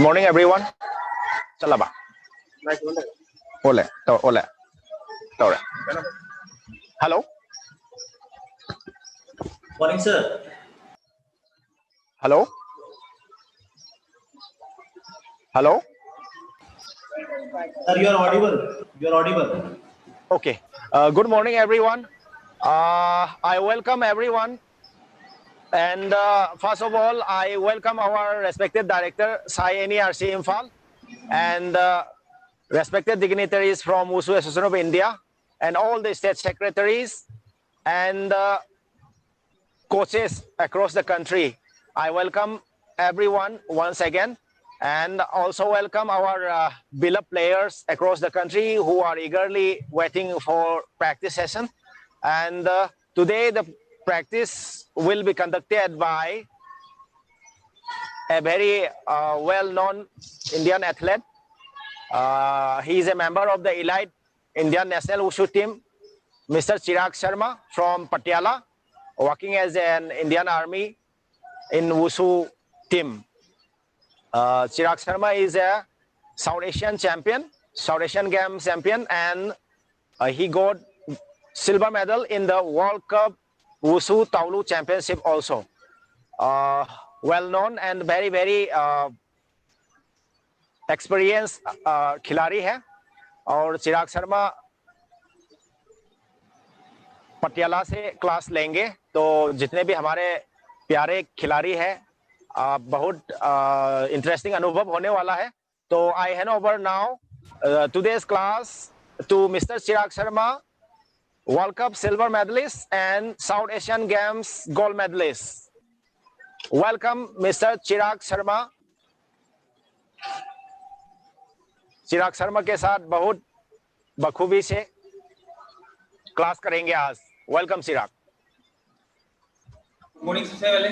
morning, everyone. चला बा. Ole, ole. Tore. Hello. Morning, sir. Hello. Hello. Sir, you are audible. You are audible. Okay. Good morning, everyone. I welcome everyone. And first of all, I welcome our respected director, Sai NERC Imphal, and respected dignitaries from Wushu Association of India, and all the state secretaries and coaches across the country. I welcome everyone once again, and also welcome our beloved players across the country who are eagerly waiting for practice session. And today the practice will be conducted by a very well-known Indian athlete. He is a member of the elite Indian national wushu team, Mr. Chirag Sharma from Patiala, working as an Indian Army in wushu team. Chirag Sharma is a South Asian champion, South Asian Games champion, and he got silver medal in the World Cup Wushu Taolu Championship also. Well known and very experience खिलाड़ी है. और चिराग शर्मा पटियाला से class लेंगे. तो जितने भी हमारे प्यारे खिलाड़ी हैं, बहुत इंटरेस्टिंग अनुभव होने वाला है. तो I hand over now today's class to mister Chirag Sharma, World Cup silver medallist and South Asian Games gold medallist. Welcome mister Chirag Sharma. Chirag Sharma के साथ बहुत बखूबी से क्लास करेंगे आज. वेलकम चिराग. मॉर्निंग सबसे पहले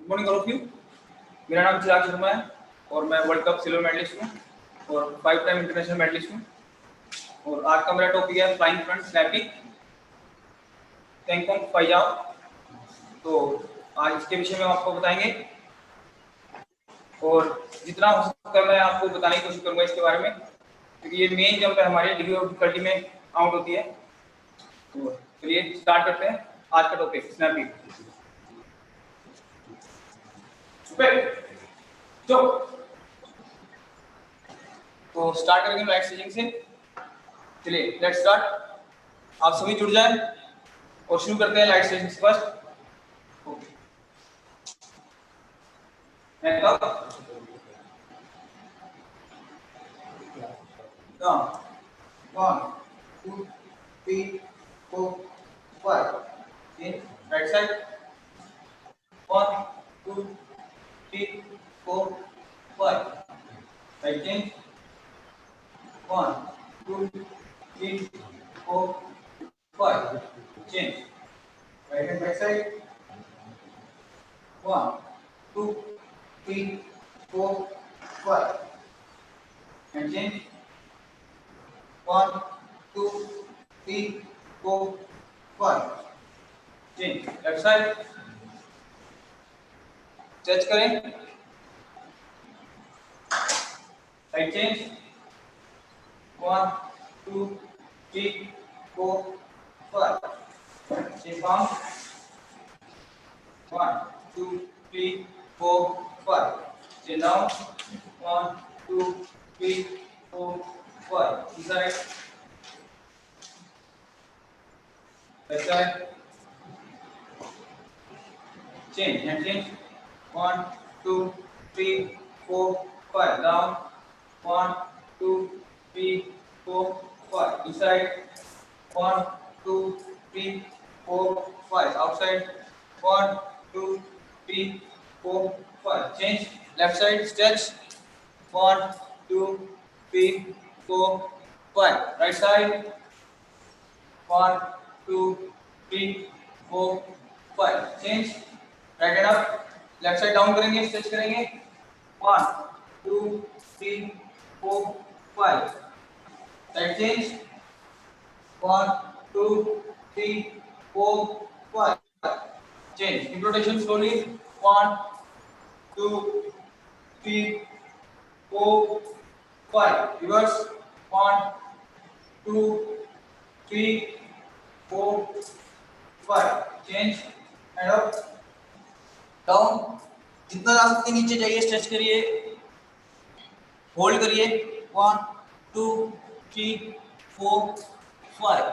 मॉर्निंग ऑल ऑफ यू. मेरा नाम चिराग शर्मा है और मैं वर्ल्ड कप सिल्वर मेडलिस्ट हूँ और 5 टाइम इंटरनेशनल मेडलिस्ट हूँ. और आज का मेरा टॉपिक है फ्लाइंग फ्रंट स्नैपिंग टेंगकोंग फाइजाओ. तो आज इसके विषय में हम आपको बताएंगे और जितना हो सकता है मैं आपको बताने की कोशिश करूंगा इसके बारे में, क्योंकि ये मेन जंप है हमारी डिग्री ऑफ डिफिकल्टी में काउंट होती है. तो चलिए स्टार्ट करते हैं आज का टॉपिक स्नैपिंग. तो स्टार्ट करेंगे लाइट स्टेजिंग से. चलिए लेट्स स्टार्ट. आप सभी जुड़ जाएं और शुरू करते हैं लाइट स्टेजिंग से first. And up. Down. 1, 2, 3, 4, 5. In right side. 1, 2, 3, 4, 5. Right change. 1, 2, 3, 4, 5. Change. Right hand back side. 1, 2, 3, 4, 5. And change. 1, 2, 3, 4, 5. Change. Left side. Stretch करें. Right change. 1, 2, 3, 4, 5. Change palm. 1, 2, 3, 4, 5. Change down. 1, 2, 3, 4, 5. Inside. Left side. Change. Hand change. 1, 2, 3, 4, 5. Down. 1, 2, 3, 4, 5. Inside. 1, 2, 3, 4, 5. Outside. 1, 2, 3, 4, 5. Change. Left side. Stretch. 1, 2, 3, 4, 5. Right side. 1, 2, 3, 4, 5. Change. Right hand up. Left side down करेंगे. Stretch करेंगे. 1, 2, 3, 4, 5. Side change. 1, 2, 3, 4, 5. Change. In rotation slowly. 1, 2, 3, 4, 5. Reverse. 1, 2, 3, 4, 5. Change. And up. Down. जितना जा सकते नीचे जाइए, stretch करिए, hold करिए. 1, 2, 3, 4, 5.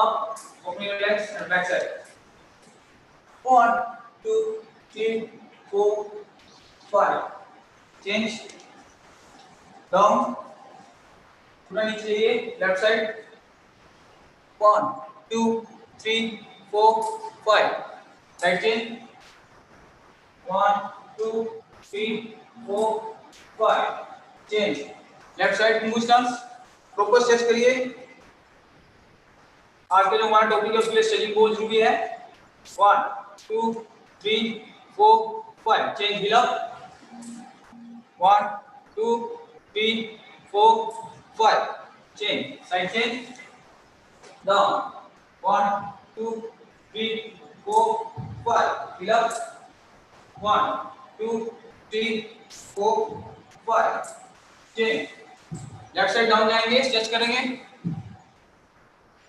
Up. Open your legs and back side. 1, 2, 3, 4, 5. Change. Down. थोड़ा नीचे जाइए, left side. 1, 2, 3, 4, 5. Right change. 1, 2, 3, 4, 5. Change. Left side move stance. Proper stretch करिए. आज के जो हमारा टॉपिक है उसके लिए स्ट्रेचिंग बहुत जरूरी है. 1, 2, 3, 4, 5. Change heel up. 1, 2, 3, 4, 5. Change. Side change. Down. 1, 2, 3, 4, 5. Heel up. 1, 2, 3, 4, 5. Change. Left side down जाएंगे, स्ट्रेच करेंगे.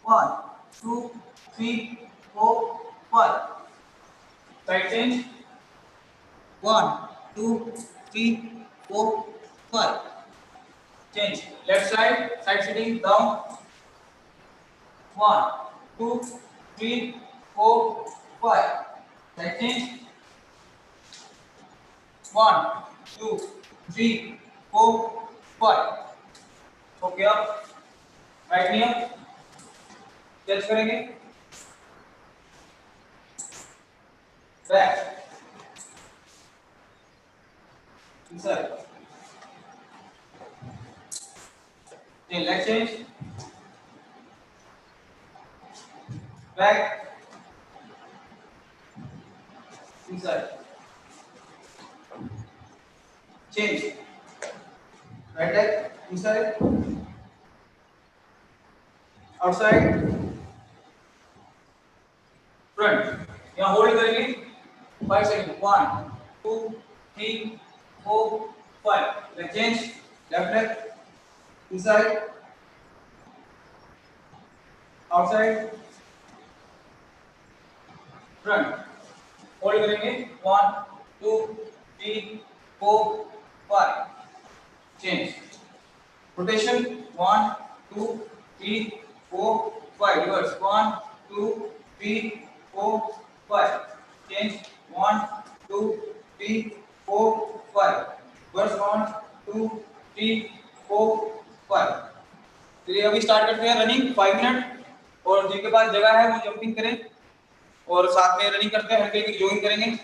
1, 2, 3, 4, 5. Side change. 1, 2, 3, 4, 5. Change. Left side, side sitting down. 1, 2, 3, 4, 5. Side change. 1, 2, 3, 4, 5. Okay up. Right knee up. Stretch करेंगे. Back. Inside. Leg change. Back. Inside. Change. Right leg. Inside. Outside. Front. यहाँ hold करेंगे 5 second. 1, 2, 3, 4, 5. Leg change. Left leg. Inside. Outside. Front. Hold करेंगे 1, 2, 3, 4, 5. Change. Rotation 1, 2, 3, 4, 5. Reverse 1, 2, 3, 4, 5. Change 1, 2, 3, 4, 5. Reverse 1, 2, 3, 4, 5. चलिए अभी start करते हैं running 5 minute. और जिनके पास जगह है वो जंपिंग करें और साथ में रनिंग करते हैं, हल्की हल्की जॉगिंग करेंगे.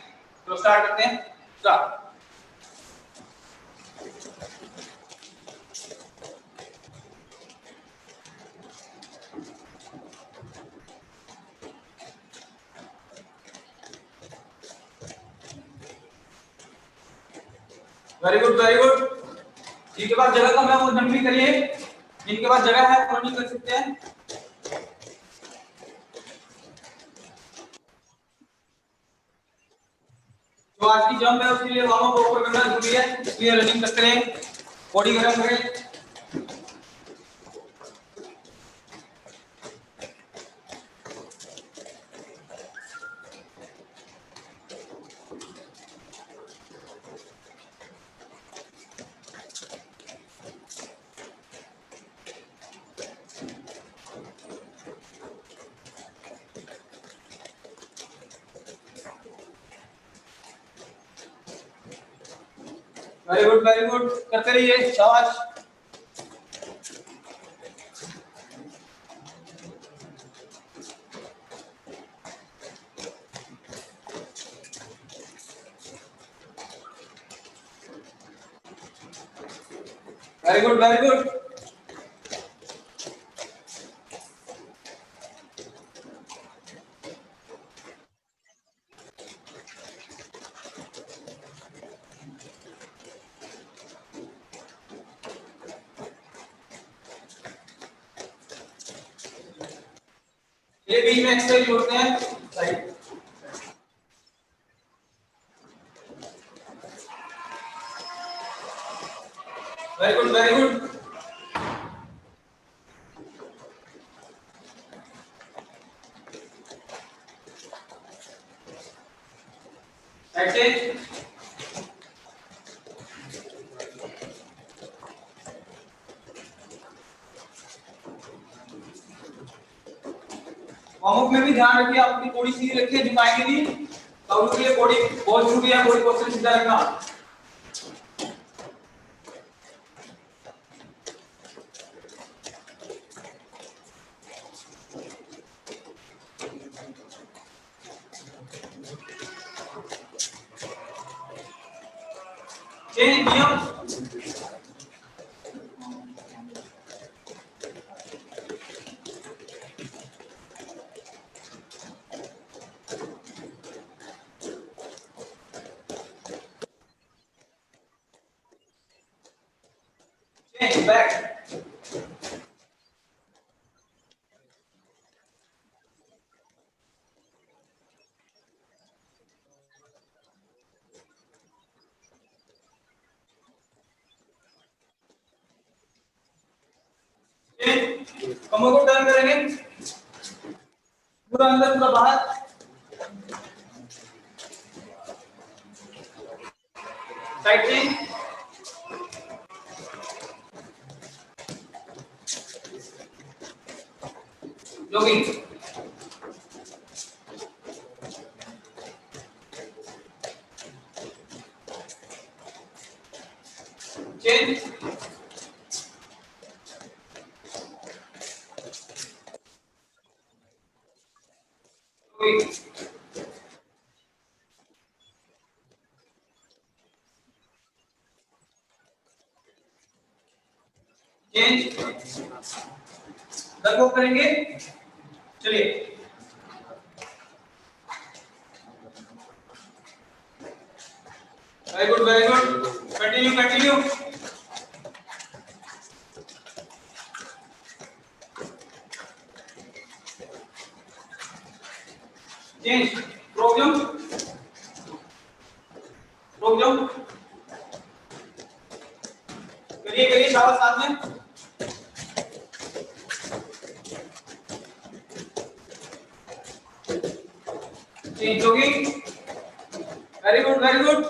तो स्टार्ट करते हैं. Start. Very good, very good. जिनके पास जगह कम है वो जंपिंग करिए, जिनके पास जगह है वो रनिंग कर सकते हैं. तो आज की जंप है उसके लिए वार्म अप प्रॉपर करना जरूरी है, इसलिए रनिंग करते रहें, बॉडी गर्म करें. Very good, very good. करते रहिए. शाबाश. Very good, very good. ये बीच में एक्सरसाइज जोड़ते हैं right very good very good right warm up में भी ध्यान रखिए अपनी बॉडी सीधी रखिए झुकाएंगे नहीं तो उसके लिए बॉडी बहुत जरूरी है बॉडी पोस्चर सीधा रखना चेंज नियम चेंज बैक कमर को टर्न करेंगे पूरा अंदर पूरा बाहर side change jogging change change लगभग करेंगे चलिए very good continue continue change problem problem करिए करिए शाबाश साथ में change jogging very good very good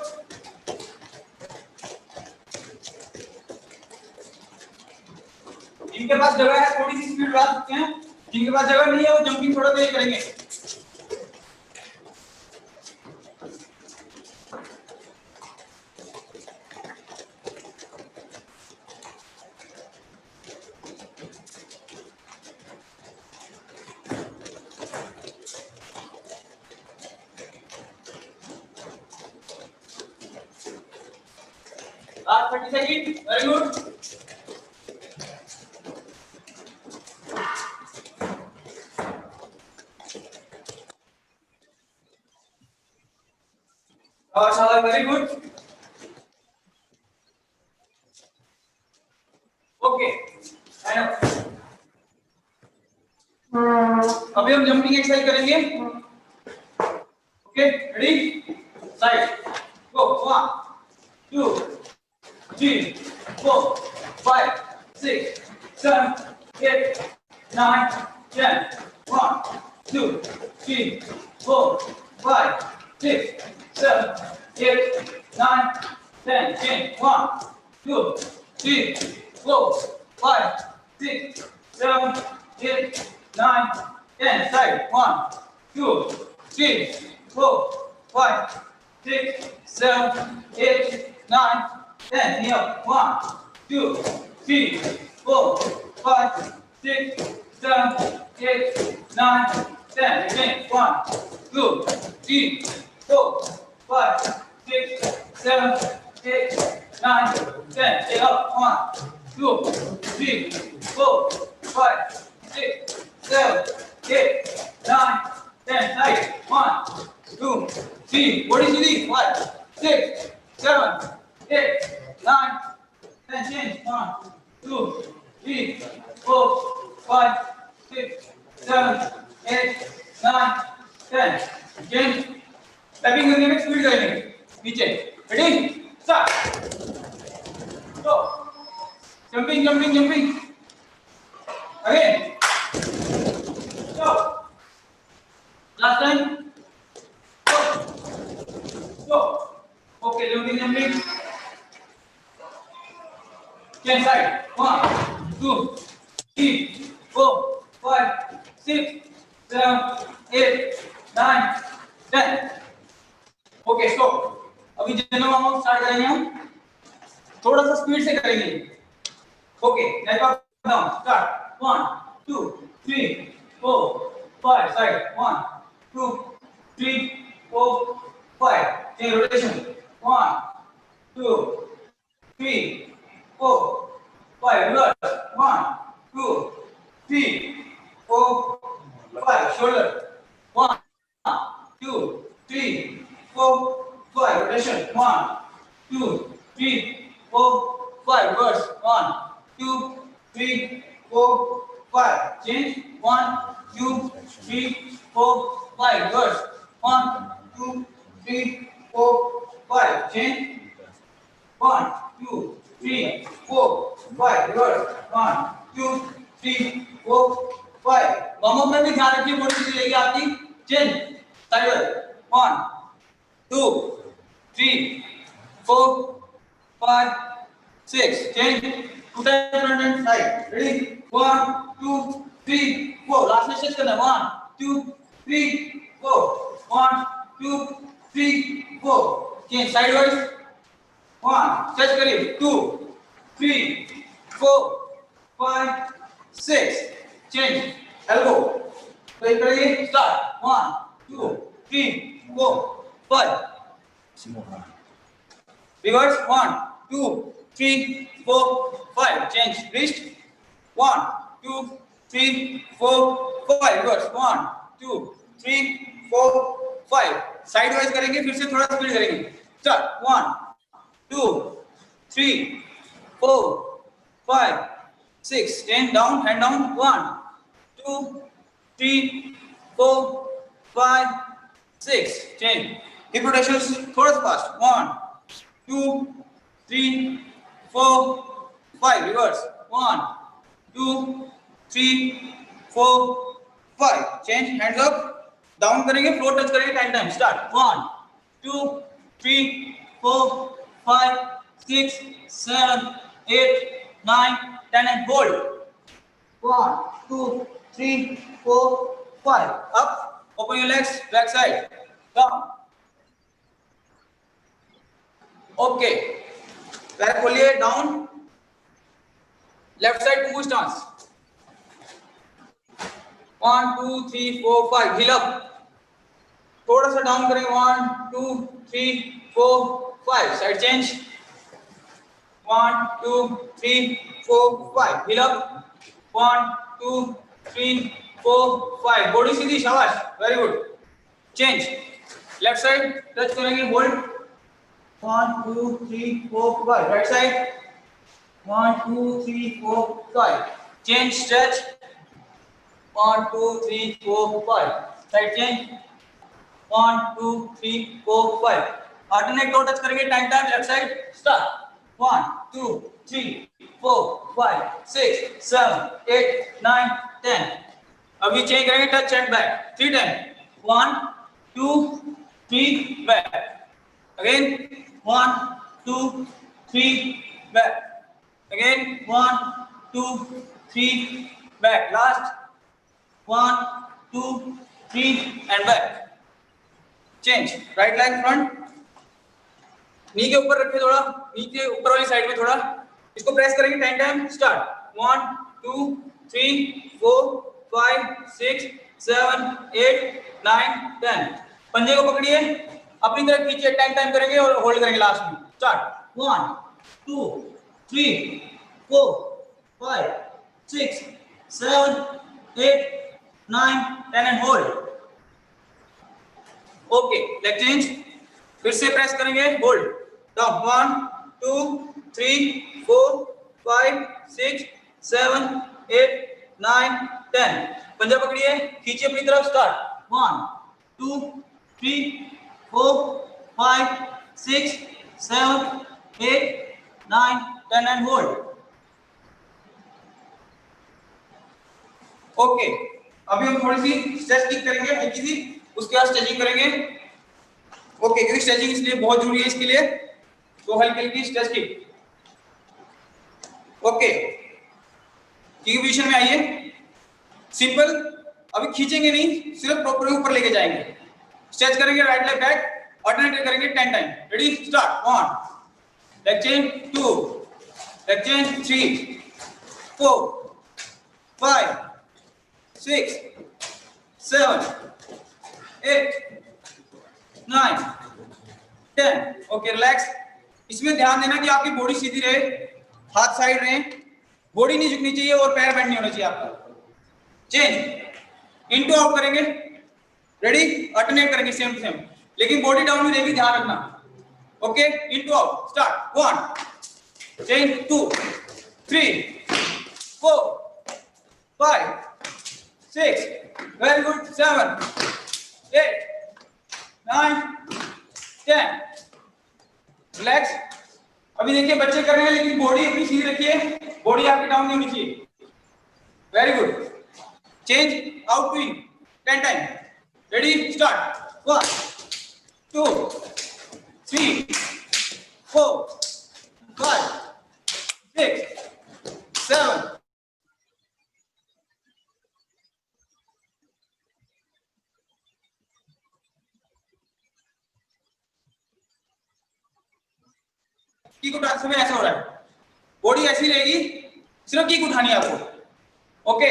जिनके पास जगह है थोड़ी सी स्पीड बढ़ा सकते हैं जिनके पास जगह नहीं है वो जंपिंग थोड़ा तेज करेंगे Last 30 seconds. Very good. Shala, very good. Okay. अभी हम जंपिंग एक्सरसाइज करेंगे. Okay. Ready? Side. Go. 1, 2, 3, 4, 5, 6, 7, 8, 9, 10. 1, 2, 3, 4, 5, 6, 7, 8, 9, 10. Change. 1, 2, 3, 4, 5, 6, 7, 8, 9, 10. Side. 1, 2, 3, 4, 5, 6, 7, 8, 9, 10. Knee up. 1, 2, 3, 4, 5, 6, 7, 8, 9, 10. Again. 1, 2, 3, 4, 5, 6, 7, 8, 9, 10. Stay up. 1, 2, 3, 4, 5, 6, 7, 8, 9, 10. Side. 1, 2, 3. Body sitting. 5, 6, 7, 8, 9, 10. Change. 1, 2, 3, 4, 5, 6, 7, 8 9 10 change tapping करने में स्पीड करेंगे नीचे रेडी स्टार्ट गो jumping jumping jumping again go last time go okay jumping change side 1 2 3 4 5 6 7 8 9 10 okay stop अभी general warm up start करेंगे हम थोड़ा सा speed से करेंगे ओके नेक up down start 1 2 3 4 5 side 1 2 3 4 5 change rotation 1 2 3 4 5 reverse 1 2 3 4 5 shoulder 1 2 3 4 5 rotation 1 2 3 4 5 reverse 1 2 3 4 5 change 1 2 3 4 5 reverse 1 2 3 4 5 change 1 2 3 4 5 reverse 1 2 3 4 5 warm up में भी ध्यान रखिए बॉडी सीधी रहेगी आपकी change side 1 2 3 4 5 6 change two times front and side ready 1 2 3 4 last में stretch करना 1 2 3 4 1 2 3 4 change sideways 1 stretch करिए 2 3 4 5 6 change elbow तो ये करिए start 1 2 3 4 5 reverse 1 2 3 4 5 change wrist 1 2 3 4 5 reverse 1 2 3 4 5 sideways करेंगे फिर से थोड़ा स्पीड करेंगे start 1 2 3 4 5 6 10 down hand down 1 2 3 4 5 6 change hip rotations थोड़ा सा fast 1 2 3 4 5 reverse 1 2 3 4 5 change hands up down करेंगे floor touch करेंगे time start 1 2 3 4 5 6 7 8 9 10 and hold 1 2 3 4 5 up open your legs back side down okay back खोलिए down left side to stance 1 2 3 4 5 heel up थोड़ा सा down करेंगे 1 2 3 4 5 side change 1 2 3 4 5 heel up 1 2 3 4 5 body सीधी शाबाश very good change left side touch करेंगे hold 1 2 3 4 5 right side 1 2 3 4 5 change stretch 1 2 3 4 5 side change 1 2 3 4 5 alternate toe touch करेंगे time left side start 1 2 3 4 5 6 7 8 9 10 अभी change करेंगे touch and back 3 time 1 2 3 back again 1 2 3 back again 1 2 3 back last 1 2 3 and back change right leg front नी के ऊपर रखिए थोड़ा नी के ऊपर वाली साइड में थोड़ा इसको प्रेस करेंगे टाइम स्टार्ट 1 2 3 4 5 6 7 8 9 10 पंजे को पकड़िए अपनी तरफ खींचिए टाइम करेंगे और होल्ड करेंगे लास्ट में start 1 2 3 4 5 6 7 8 9 10 and hold okay leg change फिर से प्रेस करेंगे होल्ड डाउन 1 2 3 4 5 6 7 8 9 10 पंजा पकड़िए, खींचिए अपनी तरफ, स्टार्ट 1 2 3 4 5 6 7 8 9 10 एंड होल्ड। ओके, अभी हम थोड़ी सी स्ट्रेच किक करेंगे हल्की सी, उसके बाद स्ट्रेचिंग करेंगे। ओके, क्योंकि स्ट्रेचिंग इसलिए बहुत जरूरी है इसके लिए, तो हल्की हल्की stretch kick. Okay, kick position में आइए, सिंपल। अभी खींचेंगे नहीं, सिर्फ प्रॉपर ऊपर लेके जाएंगे। स्ट्रेच करेंगे, राइट लेग बैक, अल्टरनेट करेंगे 10 time. Ready, start 1 leg chain, 2 leg chain, 3 4 5 6 7 8 9 10। Okay, relax. इसमें ध्यान देना कि आपकी बॉडी सीधी रहे, हाथ साइड रहे, बॉडी नहीं झुकनी चाहिए और पैर बेंड नहीं होना चाहिए आपका। चेंज, इनटू आउट करेंगे। रेडी, अल्टरनेट करेंगे सेम टू सेम, लेकिन बॉडी डाउन नहीं रहेगी, ध्यान रखना। Okay, into out, start 1 change, 2 3 4 5 6 very good, 7 8 9 10। Relax. अभी देखिए बच्चे कर रहे हैं, लेकिन बॉडी अपनी सीधी रखिए, बॉडी आपकी डाउन नहीं होनी चाहिए। Very good. Change, out to in 10 time. Ready, start 1 2 3 4 5 6 7 kick उठा, समय ऐसा हो रहा है, बॉडी ऐसी रहेगी, सिर्फ किक उठानी है आपको। ओके,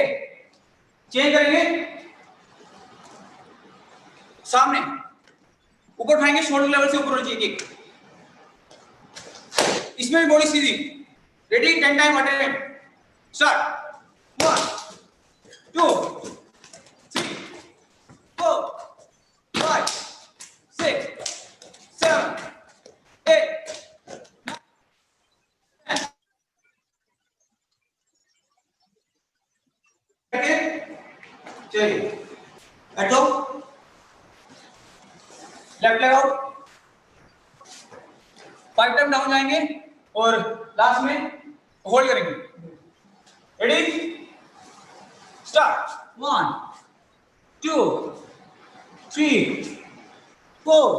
चेंज करेंगे, सामने ऊपर उठाएंगे, शोल्डर लेवल से ऊपर होनी चाहिए किक। इसमें भी बॉडी सीधी। रेडी, 10 टाइम अल्टरनेट, स्टार्ट 1 2 3 4 5 6 7 8 चलिए बैठो, left leg out, 5 time down जाएंगे और लास्ट में होल्ड करेंगे। Ready, start 1 2 3 4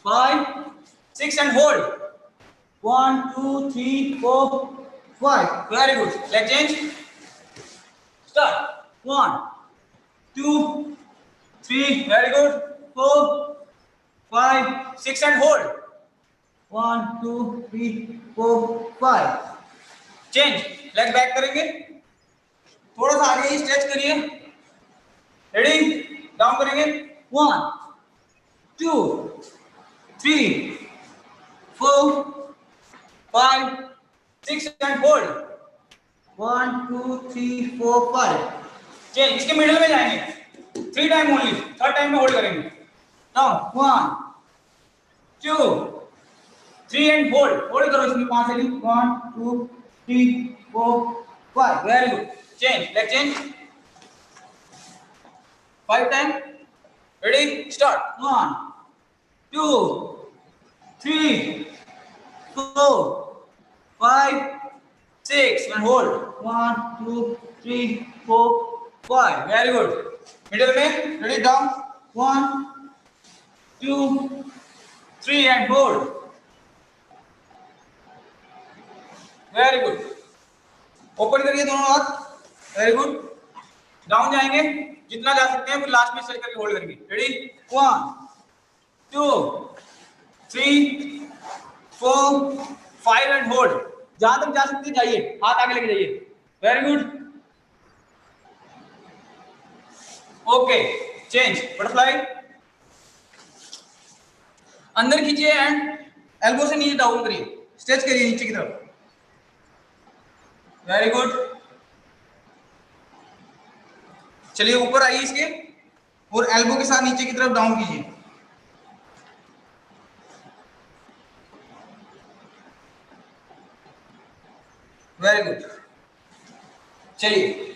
5 6 and hold 1 2 3 4 5। Very good, leg change, start 1 2 3 very good 4 5 6 and hold 1 2 3 4 5। Change, leg back करेंगे, थोड़ा सा आगे स्ट्रेच करिए। रेडी, डाउन करेंगे 1 2 3 4 5 6 and hold 1 2 3 4 5। चेंज, इसके मिडिल में जाएंगे 3 टाइम ओनली, थर्ड टाइम में होल्ड करेंगे। नाउ 1 2 3 एंड होल्ड, होल्ड करो इसमें 5 second 1 2 3 4 5। Very good. Change, leg change 5 time. Ready, start 1 2 3 4 5 6 and hold 1 2 3 4 5। Very good. Middle में, ready, down 1 2 3 and hold। Very good. Open करिए दोनों हाथ। Very good. डाउन जाएंगे जितना जा सकते हैं, फिर लास्ट में स्ट्रेच करके होल्ड करेंगे। Ready, 1 2 3 4 5 and hold. जहां तक जा सकते हैं जाइए, हाथ आगे लेके जाइए। Very good. Okay, change, butterfly, अंदर खींचिए एंड एल्बो से नीचे डाउन करिए, स्ट्रेच करिए नीचे की तरफ। Very good. चलिए ऊपर आइए इसके और एल्बो के साथ नीचे की तरफ डाउन कीजिए। Very good. चलिए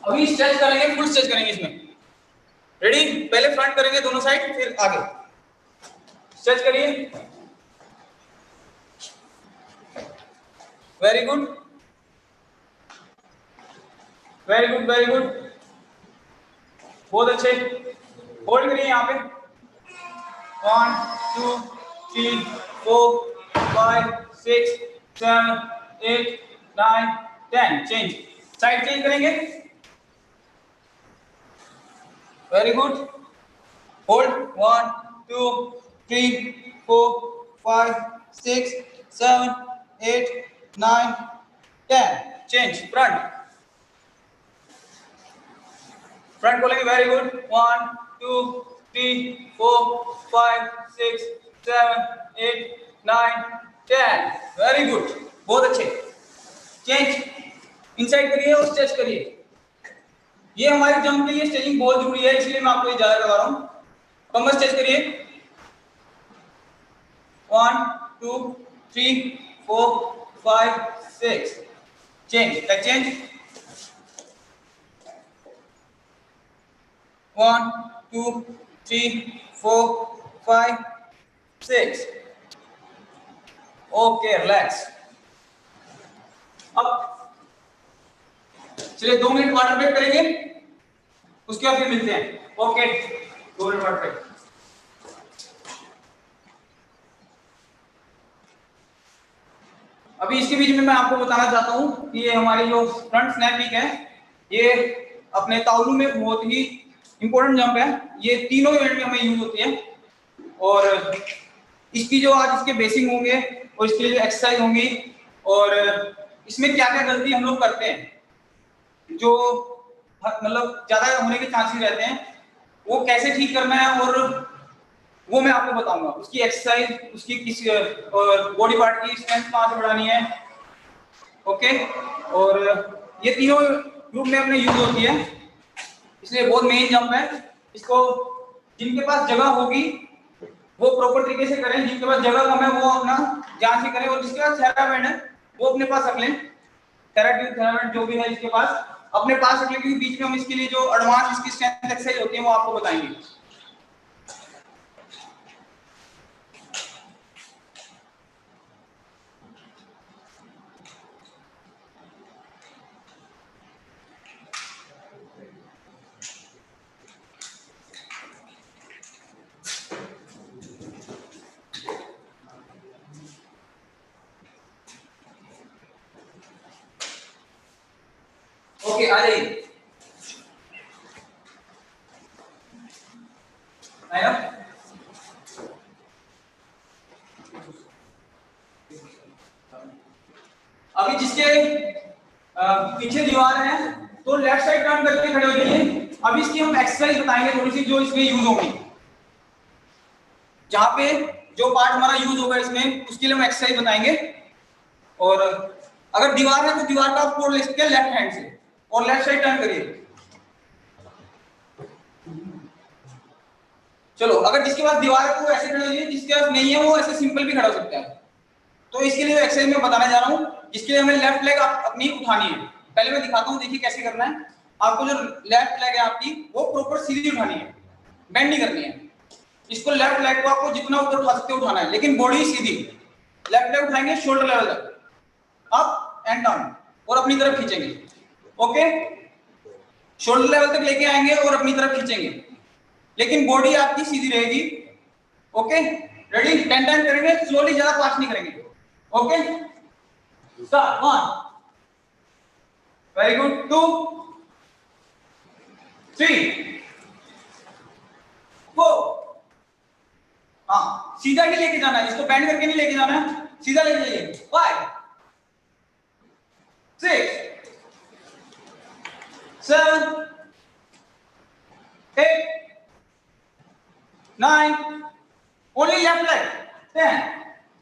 अभी स्ट्रेच करेंगे, फुल स्ट्रेच करेंगे इसमें। रेडी? पहले फ्रंट करेंगे दोनों साइड, फिर आगे स्ट्रेच करिए। Very good, very good, very good, बहुत अच्छे। होल्ड करिए यहाँ पे। 1 2 3 4 5 6 7 8 9 10। चेंज, साइड चेंज करेंगे। Very good, hold. 1 2 3 4 5 6 7 8 9 10। Change, front, front बोलेंगे। Very good, 1 2 3 4 5 6 7 8 9 10। वेरी गुड, बहुत अच्छे। चेंज, इनसाइड करिए और स्ट्रेच करिए। ये हमारे जंप के लिए स्ट्रेचिंग बहुत जरूरी है, इसलिए मैं आपको ये ज्यादा करवा रहा हूं। कमर स्ट्रेच करिए। 1 2 3 4 5 6। Change, leg change. 1 2 3 4 5 6। Okay, relax. अब चलिए 2 मिनट वाटर ब्रेक करेंगे, उसके बाद फिर मिलते हैं। Okay, 2 minute water break. अभी इसके बीच में मैं आपको बताना चाहता हूं कि ये हमारी जो फ्रंट स्नैप किक है, ये अपने तावलू में बहुत ही इंपॉर्टेंट जंप है। ये तीनों इवेंट में हमें यूज होती है, और इसकी जो आज इसके बेसिक होंगे और इसके लिए जो एक्सरसाइज होंगी, और इसमें क्या क्या गलती हम लोग करते हैं जो मतलब ज्यादा होने के चांसेस रहते हैं, वो कैसे ठीक करना है, और वो मैं आपको बताऊंगा। उसकी एक्सरसाइज, उसकी किस बॉडी पार्ट की स्ट्रेंथ कहाँ से बढ़ानी है। ओके, और ये तीनों ग्रुप में अपने यूज होती है, इसलिए बहुत मेन जंप है। इसको जिनके पास जगह होगी वो प्रॉपर तरीके से करें, जिनके पास जगह कम है वो अपना ध्यान से करें, और जिसके पास थेराबैंड है वो अपने पास रख लें। थेराबैंड जो भी है इसके पास अपने पास रख लें, क्योंकि बीच में हम इसके लिए जो एडवांस इसकी स्ट्रेंथ एक्सरसाइज होती है वो आपको बताएंगे। ओके, आ जाइए। आया? अभी जिसके पीछे दीवार है तो लेफ्ट साइड टर्न करके खड़े हो जाइए। अभी इसकी हम एक्सरसाइज बताएंगे थोड़ी सी, जो इसमें यूज होगी। जहां पे जो पार्ट हमारा यूज होगा इसमें, उसके लिए हम एक्सरसाइज बताएंगे। और अगर दीवार है तो दीवार का आप कोड ले सकते हैं लेफ्ट हैंड से, और लेफ्ट साइड टर्न करिए। चलो, अगर जिसके पास दीवार है तो वो ऐसे खड़े हो जाइए, जिसके पास नहीं है वो ऐसे सिंपल भी खड़ा हो सकता है। तो इसके लिए एक्सरसाइज मैं बताने जा रहा हूं, इसके लिए हमें लेफ्ट लेग अपनी उठानी है। पहले मैं दिखाता हूं, देखिए कैसे करना है। आपको जो लेफ्ट लेग है आपकी वो प्रॉपर सीधी उठानी है, बेंड नहीं करनी है। इसको लेफ्ट लेग को आपको जितना ऊपर उठा सकते हो उठाना है, लेकिन बॉडी सीधी। लेफ्ट लेग उठाएंगे शोल्डर लेवल तक, अप एंड डाउन, और अपनी तरफ खींचेंगे। ओके, शोल्डर लेवल तक लेके आएंगे और अपनी तरफ खींचेंगे, लेकिन बॉडी आपकी सीधी रहेगी। Okay, ready? 10 टाइम करेंगे, स्लोली, ज्यादा फास्ट नहीं करेंगे। Okay, start. 1, very good, 2 3 4। हाँ, सीधा ही लेके जाना है, इसको बेंड करके नहीं लेके जाना है, सीधा लेके जाइए। 5 6 7 8 9। Only left leg. 10।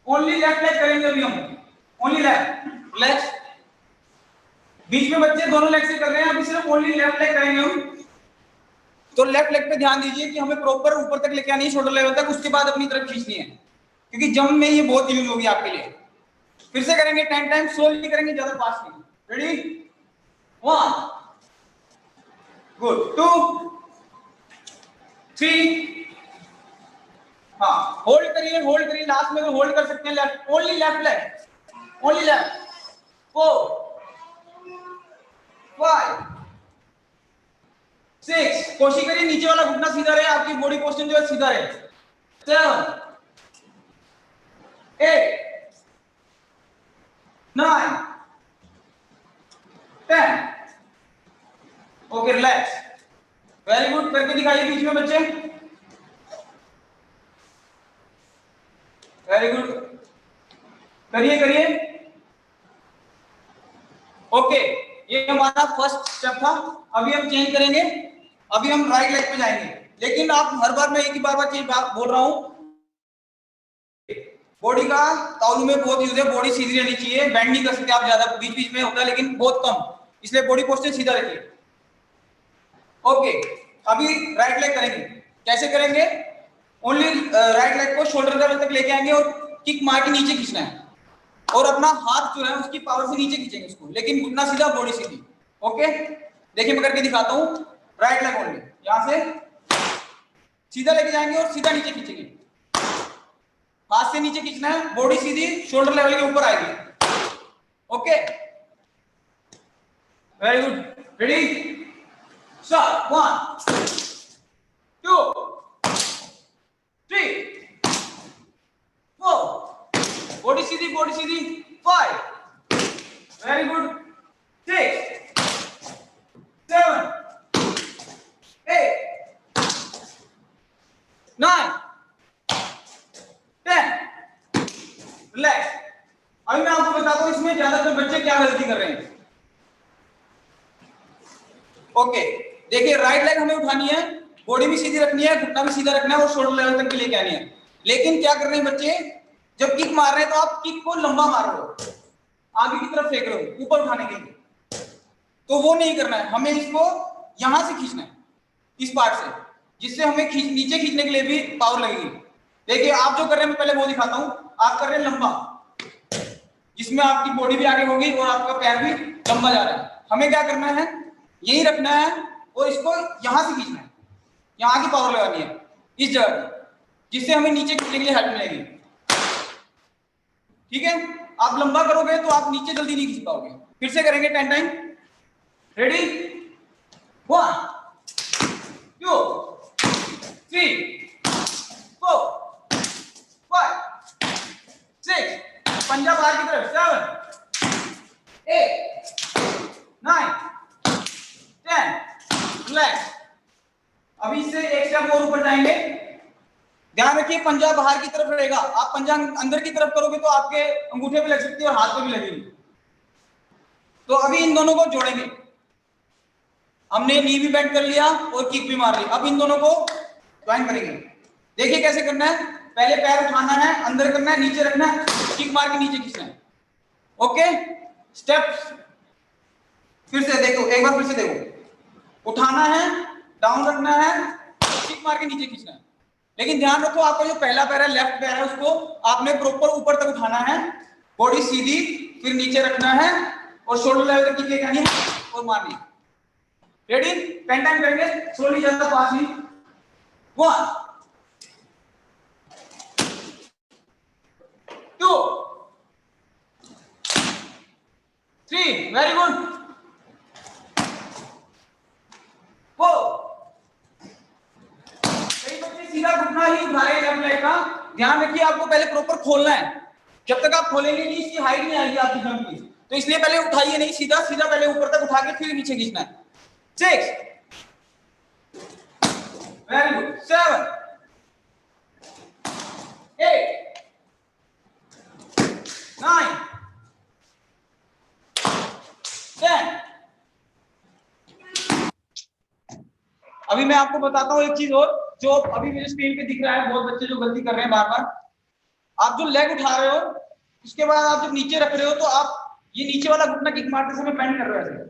Only left leg करेंगे अभी हम, ओनली लेफ्ट लेग। बीच में बच्चे दोनों लेग से कर रहे हैं, अभी सिर्फ ओनली लेफ्ट लेग करेंगे हम। तो लेफ्ट लेग पे ध्यान दीजिए कि हमें प्रॉपर ऊपर तक लेके आनी है, शोल्डर लेवल तक, उसके बाद अपनी तरफ खींचनी है, क्योंकि जंप में ये बहुत यूज होगी आपके लिए। फिर से करेंगे 10 टाइम, स्लोली करेंगे, ज्यादा फास्ट नहीं। रेडी? 1 गुड, 2 3, हाँ होल्ड करिए, लास्ट में होल्ड कर सकते हैं, left only, left only, left 4 5 6, कोशिश करिए नीचे वाला घुटना सीधा रहे, आपकी बॉडी पोस्चर जो है सीधा रहे, 7 8 9 10, ओके रिलैक्स, वेरी गुड, करके दिखाइए बीच में बच्चे, वेरी गुड, करिए, ओके, ये हमारा फर्स्ट स्टेप था। अभी हम चेंज करेंगे, अभी हम राइट लेग पे जाएंगे, लेकिन आप हर बार मैं एक ही बार चीज बोल रहा हूं, बॉडी का तालू में बहुत यूज है, बॉडी सीधी रहनी चाहिए, बेंड नहीं कर सकते आप ज्यादा, बीच बीच में होता है लेकिन बहुत कम, इसलिए बॉडी पोस्चर सीधा रखिए। ओके, अभी राइट लेग करेंगे, कैसे करेंगे, ओनली राइट लेग को शोल्डर लेवल तक लेके आएंगे और किक मार के नीचे खींचना है, और अपना हाथ जो है उसकी पावर से नीचे खींचेंगे उसको, लेकिन घुटना सीधा, बॉडी सीधी। ओके, देखिए मैं करके दिखाता हूं, राइट लेग ओनली, यहां से सीधा लेके जाएंगे और सीधा नीचे खींचेंगे, हाथ से नीचे खींचना है, बॉडी सीधी शोल्डर लेवल के ऊपर आएगी। Okay, very good, ready, start, 1 2 3 4, body सीधी 5, वेरी गुड, 6 7 8 9 10, रिलैक्स। अभी मैं आपको बताता हूं इसमें ज्यादातर बच्चे क्या गलती कर रहे हैं। ओके, देखिए राइट लेग हमें उठानी है, बॉडी भी सीधी रखनी है, घुटना भी सीधा रखना है और शोल्डर लेवल तक के लेके आनी है, लेकिन क्या कर रहे हैं बच्चे, जब किक मार रहे हैं तो आप किक को लंबा मार रहे हो, आगे की तरफ फेंक रहे हो ऊपर उठाने के लिए, तो वो नहीं करना है, हमें इसको यहां से खींचना है, इस पार्ट से, जिससे हमें नीचे खींचने के लिए भी पावर लगेगी। देखिए आप जो कर रहे हैं, मैं पहले वो दिखाता हूं, आप कर रहे हैं लंबा, जिसमें आपकी बॉडी भी आगे होगी और आपका पैर भी लंबा जा रहा है, हमें क्या करना है, यही रखना है और इसको यहां से खींचना है, यहां की पावर लगानी है इस जगह पर, जिससे हमें नीचे खींचने के लिए हेल्प मिलेगी। ठीक है, आप लंबा करोगे तो आप नीचे जल्दी नहीं खींच पाओगे। फिर से करेंगे 10 टाइम, रेडी, 1 2 3 4 5 6, पंजा बाहर की तरफ, 7 8 9 10, रिलैक्स। अभी से एक स्टेप और ऊपर जाएंगे, ध्यान रखिए पंजा बाहर की तरफ रहेगा, आप पंजा अंदर की तरफ करोगे तो आपके अंगूठे पे लग सकती है और हाथ पे भी लगेगी। तो अभी इन दोनों को जोड़ेंगे, हमने नी भी बेंड कर लिया और किक भी मार ली, अब इन दोनों को ज्वाइन करेंगे। देखिए कैसे करना है, पहले पैर उठाना है, अंदर करना है, नीचे रखना है, किक मार के नीचे खींचना है। ओके, स्टेप्स फिर से देखो, एक बार फिर से देखो, उठाना है, डाउन रखना है, किक मार के नीचे खींचना है, लेकिन ध्यान रखो आपका जो पहला पैर है, लेफ्ट पैर है, उसको आपने प्रॉपर ऊपर तक उठाना है, बॉडी सीधी, फिर नीचे रखना है और शोल्डर लेवल तक किक करनी है और मारनी है। रेडी, 10 टाइम करेंगे, स्लोली, ज्यादा फास्ट नहीं, 1 2 3, वेरी गुड, 4, कई बच्चे सीधा घुटना ही उठा रहे हैं लेफ्ट लेग का, ध्यान रखिए आपको पहले प्रॉपर खोलना है, जब तक आप खोलेंगे नहीं इसकी हाइट नहीं आएगी आपकी जंप की, तो इसलिए पहले उठाइए नहीं, सीधा सीधा पहले ऊपर तक उठा के फिर नीचे खींचना है। 6, वेरी गुड, 7 8 9 10। अभी मैं आपको बताता हूं एक चीज और, जो अभी मेरे स्क्रीन पे दिख रहा है, बहुत बच्चे जो गलती कर रहे हैं बार बार, आप जो लेग उठा रहे हो उसके बाद आप जब नीचे रख रहे हो तो आप ये नीचे वाला घुटना किक मारते समय बेंड कर रहे हो,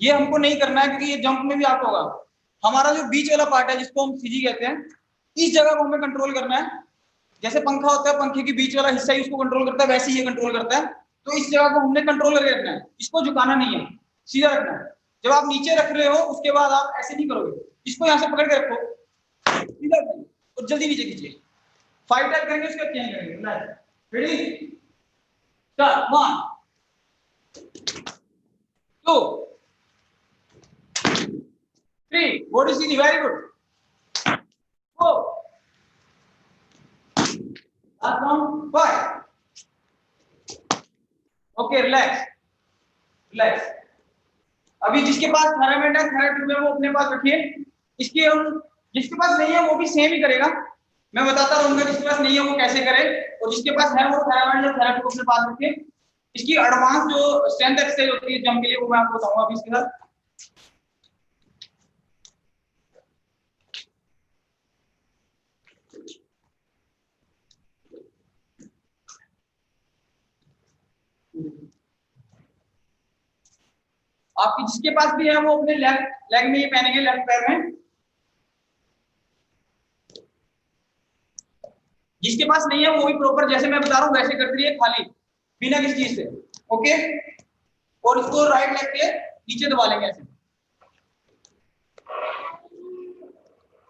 ये हमको नहीं करना है, क्योंकि ये जंप में भी आप होगा, हमारा जो बीच वाला पार्ट है जिसको हम सीजी कहते हैं, इस जगह को हमें कंट्रोल करना है। जैसे पंखा होता है, पंखे के बीच वाला हिस्सा ही उसको कंट्रोल करता है, वैसे ही ये कंट्रोल करता है, तो इस जगह को हमने कंट्रोल करके रखना है, इसको झुकाना नहीं है, सीधा रखना है। जब आप नीचे रख रहे हो उसके बाद आप ऐसे नहीं करोगे, इसको यहाँ से पकड़ के रखो सीधा और जल्दी नीचे खींचिए। 5 टाइप करेंगे उसके बाद चेंज करेंगे। Ready start. 1 2 3 बॉडी सीधी, very good. 4 last round 5 okay relax relax. अभी जिसके पास थायराइड है थायराइड है वो अपने पास रखिए, इसकी हम जिसके पास नहीं है वो भी सेम ही करेगा, मैं बताता रहूंगा जिसके पास नहीं है वो कैसे करे, और जिसके पास है वो थायराइड या थायराइड को अपने पास रखिए। इसकी एडवांस जो स्ट्रेंथ एक्सरसाइज होती है जंप के लिए वो मैं आपको बताऊंगा अभी इसके साथ। आपकी जिसके पास भी है वो अपने लेफ्ट लेग में ये पहनेंगे, लेफ्ट पैर में। जिसके पास नहीं है वो भी प्रॉपर जैसे मैं बता रहा हूँ वैसे करते रहिए, खाली बिना किसी चीज से। ओके, और इसको राइट लेग के नीचे दबा लेंगे ऐसे।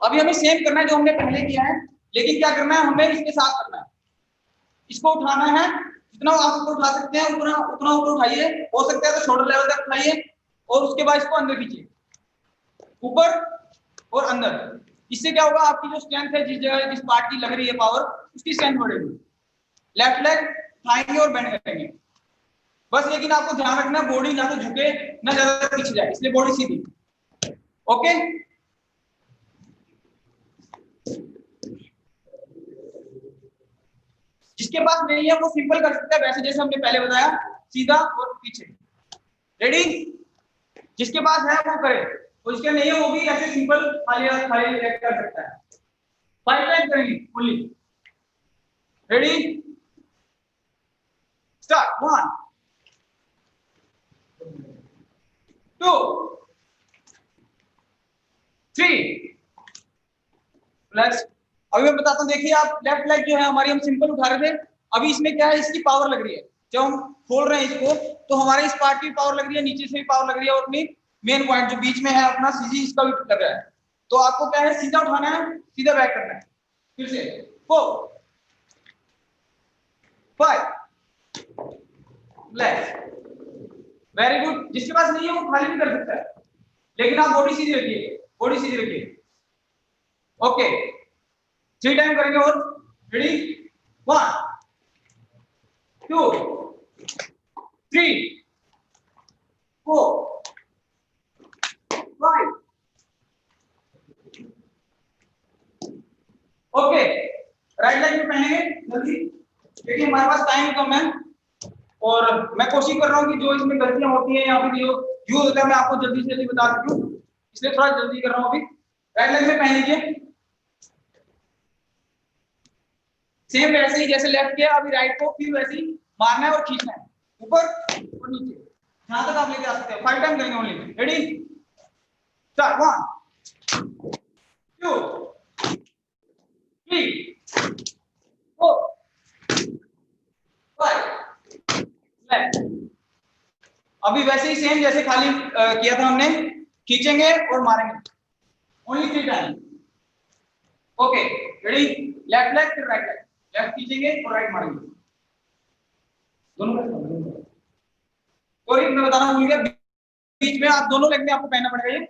अभी हमें सेम करना है जो हमने पहले किया है, लेकिन क्या करना है हमें इसके साथ करना है। इसको उठाना है, जितना आप ऊपर उठा सकते हैं उतना उतना ऊपर उठाइए, हो सकता है तो शोल्डर लेवल तक उठाइए, और उसके बाद इसको अंदर खींचिए, ऊपर और अंदर। इससे क्या होगा, आपकी जो स्ट्रेंथ है जिस जगह जिस पार्ट की लग रही है पावर उसकी स्ट्रेंथ बढ़ेगी। लेफ्ट लेग उठाएंगे और बेंड करेंगे बस, लेकिन आपको ध्यान रखना बॉडी ना तो झुके ना ज्यादा पीछे जाए, इसलिए बॉडी सीधी। ओके, जिसके पास नहीं है वो सिंपल कर सकता है वैसे जैसे हमने पहले बताया, सीधा और पीछे। रेडी, जिसके पास है वो करे, और जिसके नहीं है वो भी ऐसे सिंपल खाली खाली लेग कर सकता है। 5 टाइम करेंगे फुल्ली। Ready start. 1 2 3 प्लस। अभी मैं बताता हूँ, देखिए आप लेफ्ट लेग जो है हमारी हम सिंपल उठा रहे थे, अभी इसमें क्या है इसकी पावर लग रही है, जब हम खोल रहे हैं इसको तो हमारे इस पार्ट की पावर लग रही है, नीचे से भी पावर लग रही है, और अपनी मेन पॉइंट जो बीच में है अपना सीजी इसका भी लग रहा है। तो आपको क्या है सीधा उठाना है, सीधा बैक करना है। फिर से 4 5 लेफ्ट, वेरी गुड। जिसके पास नहीं है वो खाली भी कर सकता है, लेकिन आप बॉडी सीधी रखिए, बॉडी सीधी रखिए। ओके, 3 टाइम करेंगे और रेडी 1 2 3 4 5 ओके, राइट लेग में पहनेंगे जल्दी, देखिए हमारे पास टाइम कम है और मैं कोशिश कर रहा हूँ कि जो इसमें गलतियां होती हैं या फिर जो यूज होता है मैं आपको जल्दी से जल्दी बता सकूं, इसलिए थोड़ा जल्दी कर रहा हूँ। अभी राइट लेग में पहन लीजिए, सेम वैसे ही जैसे लेफ्ट किया, अभी राइट को फिर वैसे ही मारना है और खींचना है ऊपर और नीचे, जहां तक आप लेके आ सकते हैं। 5 टाइम करेंगे ओनली। Ready start. 1 2 3 4 5 लेफ्ट। अभी वैसे ही सेम जैसे खाली किया था हमने, खींचेंगे और मारेंगे only 3 time. Okay ready, left leg फिर राइट लेग, लेफ्ट खींचेंगे और राइट मारेंगे दोनों। और एक मैं बताना भूल गया, बीच में आप दोनों लेग में आपको पहनना पड़ेगा, ये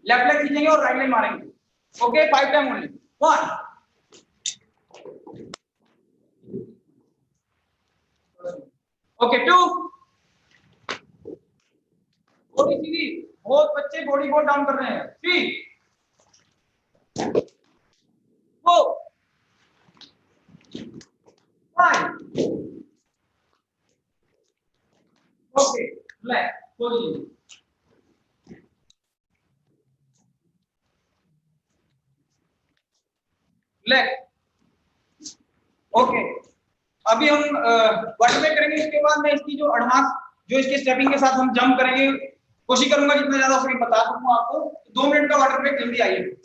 लेफ्ट लेग खींचेंगे और राइट लेग मारेंगे। Okay 5 time only. 1 okay 2 body सीधी, बहुत बच्चे बॉडी बहुत डाउन कर रहे हैं। 3 4 5 okay left position. Left okay, अभी हम वाटर में करेंगे, इसके बाद मैं इसकी जो एडवांस जो इसके स्टेपिंग के साथ हम जंप करेंगे, कोशिश करूंगा जितना ज्यादा हो सके बता सकूं आपको। 2 मिनट का वाटर ब्रेक, जल्दी आइए।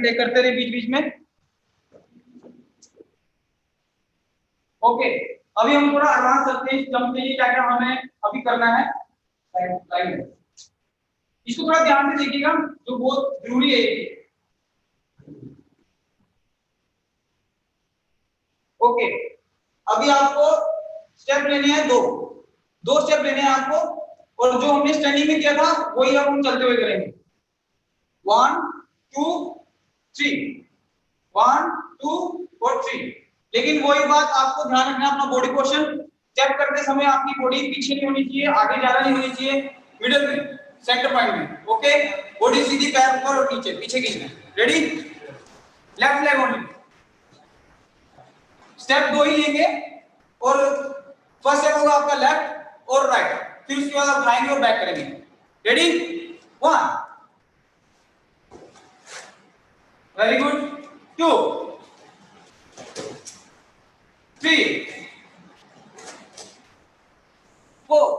टेक करते रहे बीच बीच में। ओके, अभी हम थोड़ा एडवांस चलते हैं। जंप के लिए क्या क्या हमें अभी करना है, इसको थोड़ा ध्यान से देखिएगा, जो बहुत जरूरी है ये। ओके, अभी आपको स्टेप लेने हैं दो स्टेप लेने हैं आपको, और जो हमने स्टैंडिंग में किया था वही अब हम चलते हुए करेंगे। 1 2 3, 1 2 और 3। लेकिन वही बात आपको ध्यान रखना, अपना बॉडी पोर्शन स्टेप करते समय आपकी बॉडी पीछे नहीं होनी चाहिए, आगे ज्यादा नहीं होनी चाहिए, मिडिल में, सेंटर पॉइंट में। ओके, बॉडी सीधी, पैर ऊपर और नीचे, पीछे खींचना। Ready, left leg only. Step 2 ही लेंगे, और फर्स्ट स्टेप होगा आपका लेफ्ट और राइट, फिर उसके बाद आप उठाएंगे और बैक करेंगे। Ready, 1, very good, 2 3 4।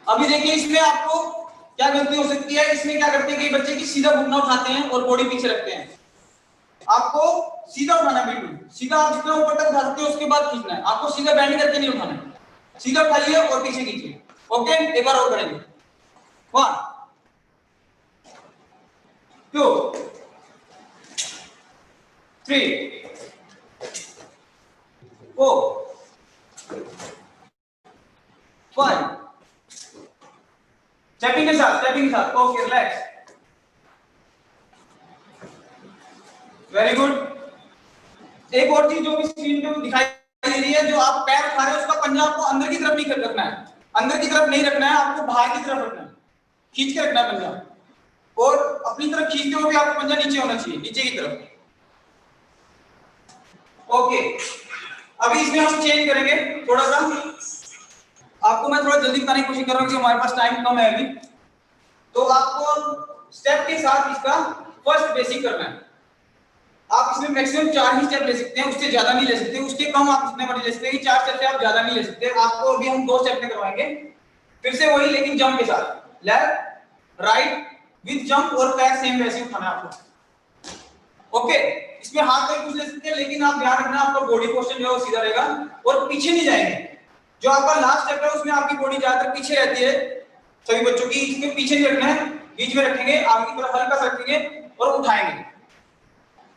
अभी देखिए इसमें आपको क्या गलती हो सकती है। इसमें क्या करते हैं, कई बच्चे की सीधा घुटना उठाते हैं और बॉडी पीछे रखते हैं। आपको सीधा उठाना, बिल्कुल सीधा, आप जितना ऊपर तक उठा सकते हो उसके बाद खींचना है। आपको सीधा बैंड करके नहीं उठाना है, सीधा उठाइए और पीछे खींचिए। ओके, एक बार और करेंगे। 1 2 3 4 5। स्टेपिंग के साथ। Okay, relax, very good. एक और चीज जो भी स्क्रीन पे दिखाई दे रही है, जो आप पैर उठा रहे हो उसका पंजा आपको अंदर की तरफ नहीं रखना है, अंदर की तरफ नहीं रखना है, आपको बाहर की तरफ रखना है, खींच के रखना है पंजा, और अपनी तरफ खींचते हुए भी आपका पंजा नीचे होना चाहिए, नीचे की तरफ। ओके, अभी इसमें हम चेंज करेंगे थोड़ा सा। आपको मैं थोड़ा जल्दी बताने की कोशिश कर रहा हूँ कि हमारे पास टाइम कम है अभी। तो आपको स्टेप के साथ इसका फर्स्ट बेसिक करना है। आप इसमें मैक्सिमम 4 ही स्टेप ले सकते हैं, उससे ज्यादा नहीं ले सकते, उसके कम आप जितने मर्जी ले सकते हैं। 4 स्टेप से आप ज्यादा नहीं ले सकते। आपको अभी हम 2 स्टेप में करवाएंगे, फिर से वही लेकिन जंप के साथ, लेफ्ट राइट विद जंप, और पैर सेम वैसे उठाना है आपको। ओके, इसमें हाथ तो कुछ ले सकते हैं, लेकिन आप ध्यान रखना आपका बॉडी पोस्चर जो है वो सीधा रहेगा और पीछे नहीं जाएंगे। जो आपका लास्ट स्टेप है उसमें आपकी बॉडी ज्यादातर पीछे रहती है सभी बच्चों की, इसमें पीछे नहीं रखना है, बीच में रखेंगे, आगे की तरफ हल्का सा रखेंगे और उठाएंगे।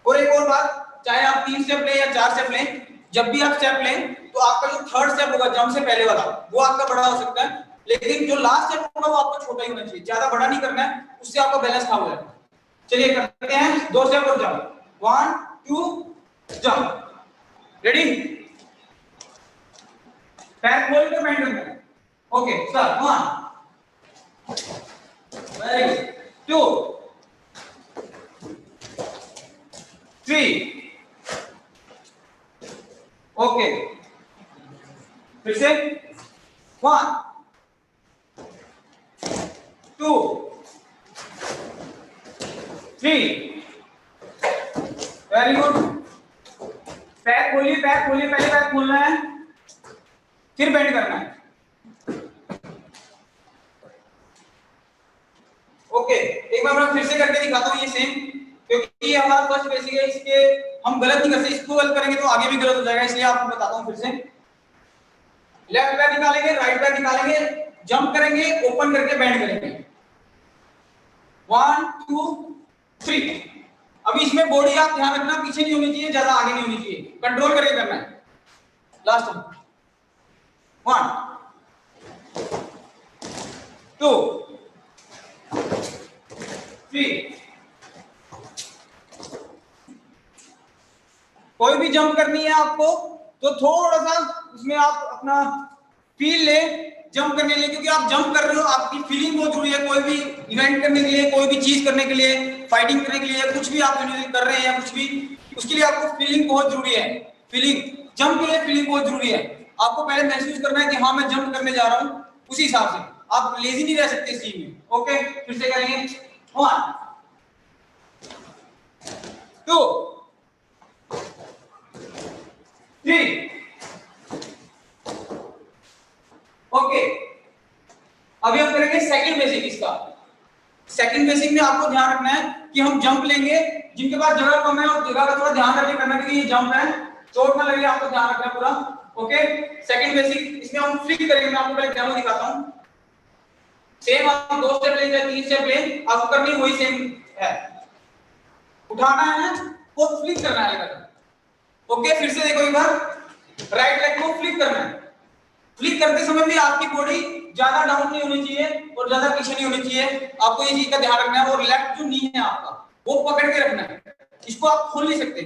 और एक और बात, चाहे आप 3 स्टेप लें या 4 स्टेप लें, जब भी आप स्टेप लें तो आपका जो थर्ड स्टेप होगा जंप से पहले वाला, वो आपका बड़ा हो सकता है, लेकिन जो लास्ट स्टेप होगा वो आपका छोटा ही होना चाहिए, ज्यादा बड़ा नहीं करना है, उससे आपका बैलेंस खराब हो जाएगा। चलिए करते हैं 2 स्टेप और जंप। 1 2 जंप। रेडी, पैर खोल कर बैंड करना है। Okay, start. 1, very good, 2 3, okay, फिर से 1 2 3, वेरी गुड। पैर खोलिए, पहले पैर खोलना है, फिर बेंड करना है। ओके, एक बार मैं फिर से करके दिखाता हूँ ये सेम, क्योंकि ये हमारा फर्स्ट बेसिक है, इसके हम गलत नहीं कर सकते, इसको गलत करेंगे तो आगे भी गलत हो जाएगा, इसलिए आपको बताता हूँ फिर से। लेफ्ट पैर निकालेंगे, राइट पैर निकालेंगे, जंप करेंगे, ओपन करके बेंड करेंगे। 1 2 3। अभी इसमें बॉडी आप ध्यान रखना पीछे नहीं होनी चाहिए, ज्यादा आगे नहीं होनी चाहिए, कंट्रोल करके करना है। लास्ट 1 2 3। कोई भी जंप करनी है आपको तो थोड़ा सा उसमें आप अपना फील ले जंप करने के लिए, क्योंकि आप जंप कर रहे हो, आपकी फीलिंग बहुत जरूरी है। कोई भी इवेंट करने के लिए, कोई भी चीज करने के लिए, फाइटिंग करने के लिए, कुछ भी आप कर रहे हैं, कुछ भी, उसके लिए आपको फीलिंग बहुत जरूरी है। फीलिंग, जंप के लिए फीलिंग बहुत जरूरी है। आपको पहले महसूस करना है कि हाँ मैं जंप करने जा रहा हूँ, उसी हिसाब से आप लेजी नहीं रह सकते इस चीज में। ओके, फिर से करेंगे। 1 2 3। ओके, अभी हम करेंगे सेकंड बेसिक। इसका सेकंड बेसिक में आपको ध्यान रखना है कि हम जंप लेंगे, जिनके पास जगह कम है और जगह का थोड़ा ध्यान रखिए करना, क्योंकि ये जंप है, चोट ना लगे, आपको ध्यान रखना है पूरा। ओके, सेकंड बेसिक इसमें हम फ्लिक करेंगे, मैं आपको पहले डेमो दिखाता हूं। सेम आप 2 स्टेप लें या 3 स्टेप लें, आपको करनी वही सेम है, उठाना है और फ्लिक करना है इधर। ओके, फिर से देखो एक बार, राइट लेग को फ्लिक करना है। फ्लिक करते समय भी आपकी बॉडी ज्यादा डाउन नहीं होनी चाहिए और ज्यादा पीछे नहीं होनी चाहिए, आपको ये चीज का ध्यान रखना है। और लेफ्ट जो नी है आपका वो पकड़ के रखना है, इसको आप खोल नहीं सकते।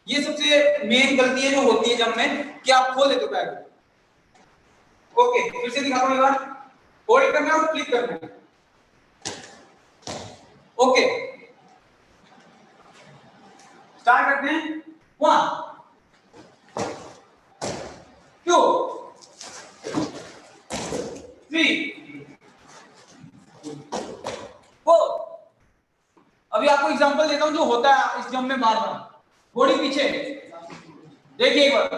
ये सबसे मेन गलती है जो होती है जब में, कि आप खोल देते हो पैर को। ओके, फिर से दिखाता हूं एक बार, होल्ड करना है और फ्लिक करना है। ओके, स्टार्ट करते हैं। 1 2 3 4। अभी आपको एग्जांपल देता हूं जो होता है इस जंप में बार बार। बॉडी पीछे, देखिए एक बार,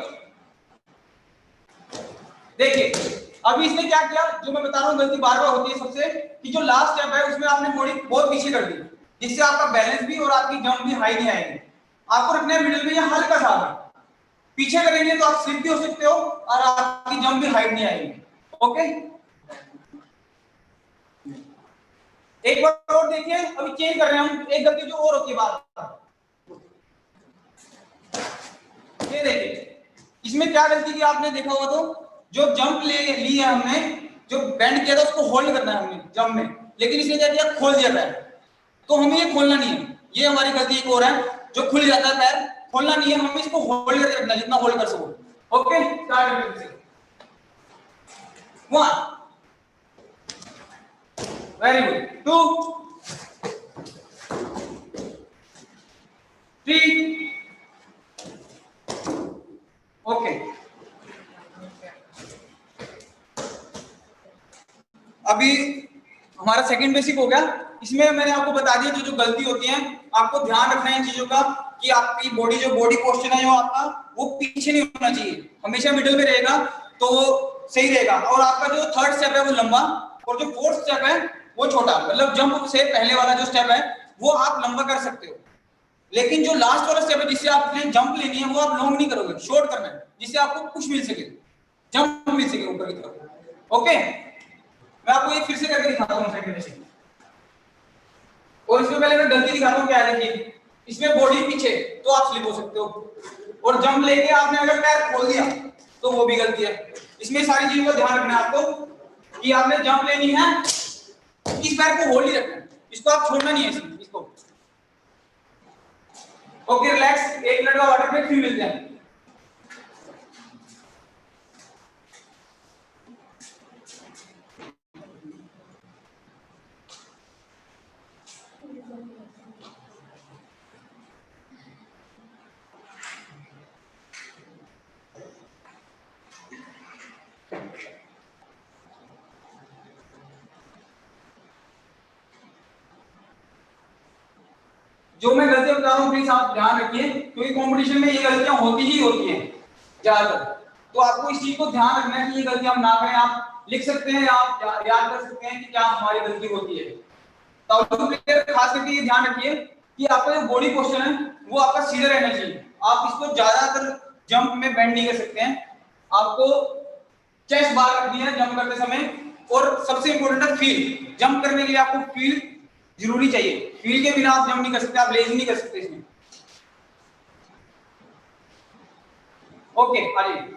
देखिए अभी इसने क्या किया, जो मैं बता रहा हूं गलती बार बार होती है सबसे, कि जो लास्ट स्टेप है उसमें आपने बॉडी बहुत पीछे कर दी, जिससे आपका बैलेंस भी और आपकी जंप भी हाई नहीं आएगी। आपको रखना है मिडिल में, या हल्का सा पीछे करेंगे तो आप स्लिप भी हो सकते हो और आपकी जंप भी हाइट नहीं आएगी। ओके, एक बार और देखिए, अभी चेंज कर रहे हैं हम, एक गलती जो और होती है बार बार, ये देखिए इसमें क्या गलती की आपने देखा होगा, तो जो जंप ली है हमने, जो बेंड किया था उसको होल्ड करना है हमने जंप में, लेकिन इसने क्या किया, खोल दिया पैर। तो हमें ये खोलना नहीं है, ये हमारी गलती एक और है, जो खुल जाता है पैर, खोलना नहीं है, हमें इसको होल्ड करके रखना है, जितना होल्ड कर सको। ओके, स्टार्ट करते हैं। 1 वेरी गुड, 2 3 ओके। अभी हमारा सेकंड बेसिक हो गया। इसमें मैंने आपको बता दिया जो जो गलती होती है, आपको ध्यान रखना है इन चीजों का, कि आपकी बॉडी जो बॉडी पोस्चर है जो आपका, वो पीछे नहीं होना चाहिए, हमेशा मिडिल में रहेगा तो सही रहेगा। और आपका जो थर्ड स्टेप है वो लंबा, और जो फोर्थ स्टेप है वो छोटा, मतलब जंप से पहले वाला जो स्टेप है वो आप लंबा कर सकते हो, लेकिन जो लास्ट वाला स्टेप है जिससे आपने जंप लेनी है वो आप लॉन्ग नहीं करोगे, शॉर्ट करना है, जिससे आपको कुछ मिल सके, जंप मिल सके ऊपर की तरफ। ओके, मैं आपको ये फिर से करके दिखाता हूं सेकंड बेसिक, और इसमें पहले मैं गलती दिखाता हूं क्या है। देखिए इसमें बॉडी पीछे तो आप स्लिप हो सकते हो, और जंप लेके आपने अगर पैर खोल दिया तो वो भी गलती है। इसमें सारी चीजों का ध्यान रखना है आपको, कि आपने जंप लेनी है, इस पैर को होल्ड ही रखना है, इसको आप छोड़ना नहीं है इसको। ओके, रिलैक्स, 1 मिनट का वाटर ब्रेक, फिर मिलते हैं। जो मैं गलतियां बता रहा हूं प्लीज आप ध्यान रखिए, क्योंकि कंपटीशन में ये गलतियां होती ही होती हैं ज्यादातर, तो आपको इस चीज को ध्यान रखना है कि ये गलतियां हम ना करें। आप लिख सकते हैं या आप याद कर सकते हैं कि क्या हमारी गलती होती है। तो प्लेयर खास करके ये ध्यान रखिए कि आपका जो बॉडी पोस्चर है वो आपका सीधा रहना चाहिए, आप इसको ज्यादातर जंप में बेंड नहीं कर सकते हैं, आपको चेस्ट बार रखनी है जंप करते समय। और सबसे इंपॉर्टेंट है फील, जंप करने के लिए आपको फील जरूरी चाहिए, फील के बिना आप जंप नहीं कर सकते, आप लेजी नहीं कर सकते इसमें। ओके, आइए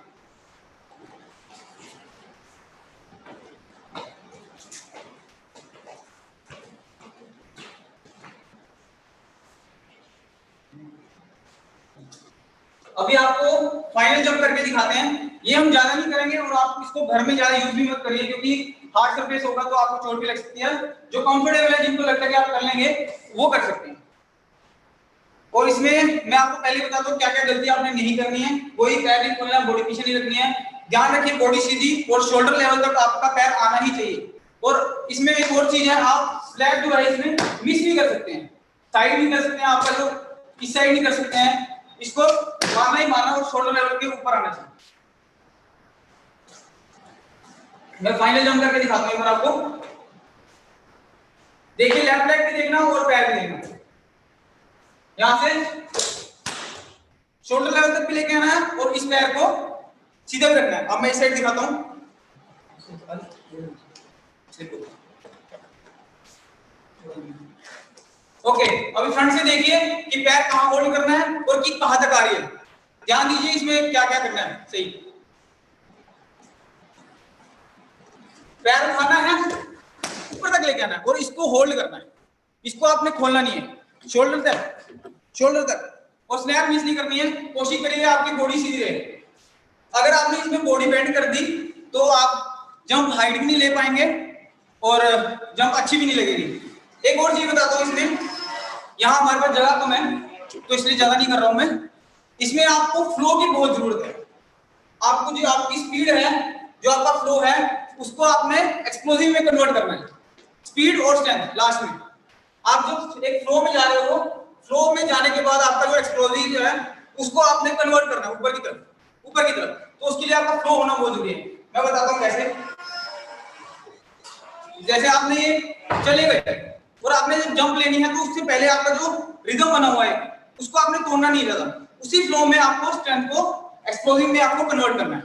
अभी आपको फाइनल जंप करके दिखाते हैं। ये हम ज्यादा नहीं करेंगे और आप इसको घर में ज्यादा यूज भी मत करिए, क्योंकि हार्ड सरफेस होगा तो आपको चोट भी लग सकती है। जो कंफर्टेबल है, जिनको लगता है कि आप कर लेंगे, वो कर सकते हैं। और इसमें मैं आपको पहले बता दूं क्या क्या गलती आपने नहीं करनी है। कोई पैर नहीं खोलना, बॉडी पीछे नहीं रखनी है, ध्यान रखिए बॉडी सीधी और शोल्डर लेवल तक आपका पैर आना ही चाहिए। और इसमें एक और चीज है, आप स्लैब जो है इसमें मिस भी कर सकते हैं, साइड भी कर सकते हैं, आपका जो इस साइड नहीं कर सकते हैं, इसको मारना ही मारना और शोल्डर लेवल के ऊपर आना चाहिए। मैं फाइनल जंप करके दिखाता हूं एक बार आपको। देखिए लेफ्ट लेग भी देखना और पैर भी देखना। यहां से शोल्डर लेवल तक भी लेके आना है और इस पैर को सीधा भी रखना है। अब मैं इस साइड दिखाता हूं। ओके, अभी फ्रंट से देखिए कि पैर कहां होल्ड करना है और किक कहां तक आ रही है। ध्यान दीजिए इसमें क्या क्या करना है। सही, पैर उठाना है, ऊपर तक लेके आना है और इसको होल्ड करना है। इसको आपने खोलना नहीं है। शोल्डर तक, शोल्डर तक, और स्नैप मिस नहीं करनी है। कोशिश करिए आपकी बॉडी सीधी रहे। अगर आपने इसमें बॉडी बेंड कर दी तो आप जंप हाइट भी नहीं ले पाएंगे और जंप अच्छी भी नहीं लगेगी। एक और चीज बताता हूं इसमें, यहाँ हमारे पास जगह कम है तो इसलिए ज्यादा नहीं कर रहा हूं मैं। इसमें आपको फ्लो की बहुत जरूरत है। आपको जो आपकी स्पीड है, जो आपका फ्लो है, उसको आपने एक्सप्लोसिव में कन्वर्ट करना है। स्पीड और स्ट्रेंथ लास्ट में। आप जो एक फ्लो में जा रहे हो, फ्लो में जाने के बाद आपका जो एक्सप्लोसिव है उसको आपने कन्वर्ट करना है ऊपर की तरफ, ऊपर की तरफ। तो उसके लिए आपका फ्लो होना बहुत जरूरी है। मैं बताता हूं कैसे। जैसे आपने ये चले गए और आपने जब जंप लेनी है तो उससे पहले आपका जो रिदम बना हुआ है उसको आपने तोड़ना नहीं रहता। उसी फ्लो में आपको स्ट्रेंथ को एक्सप्लोसिव में आपको कन्वर्ट करना है।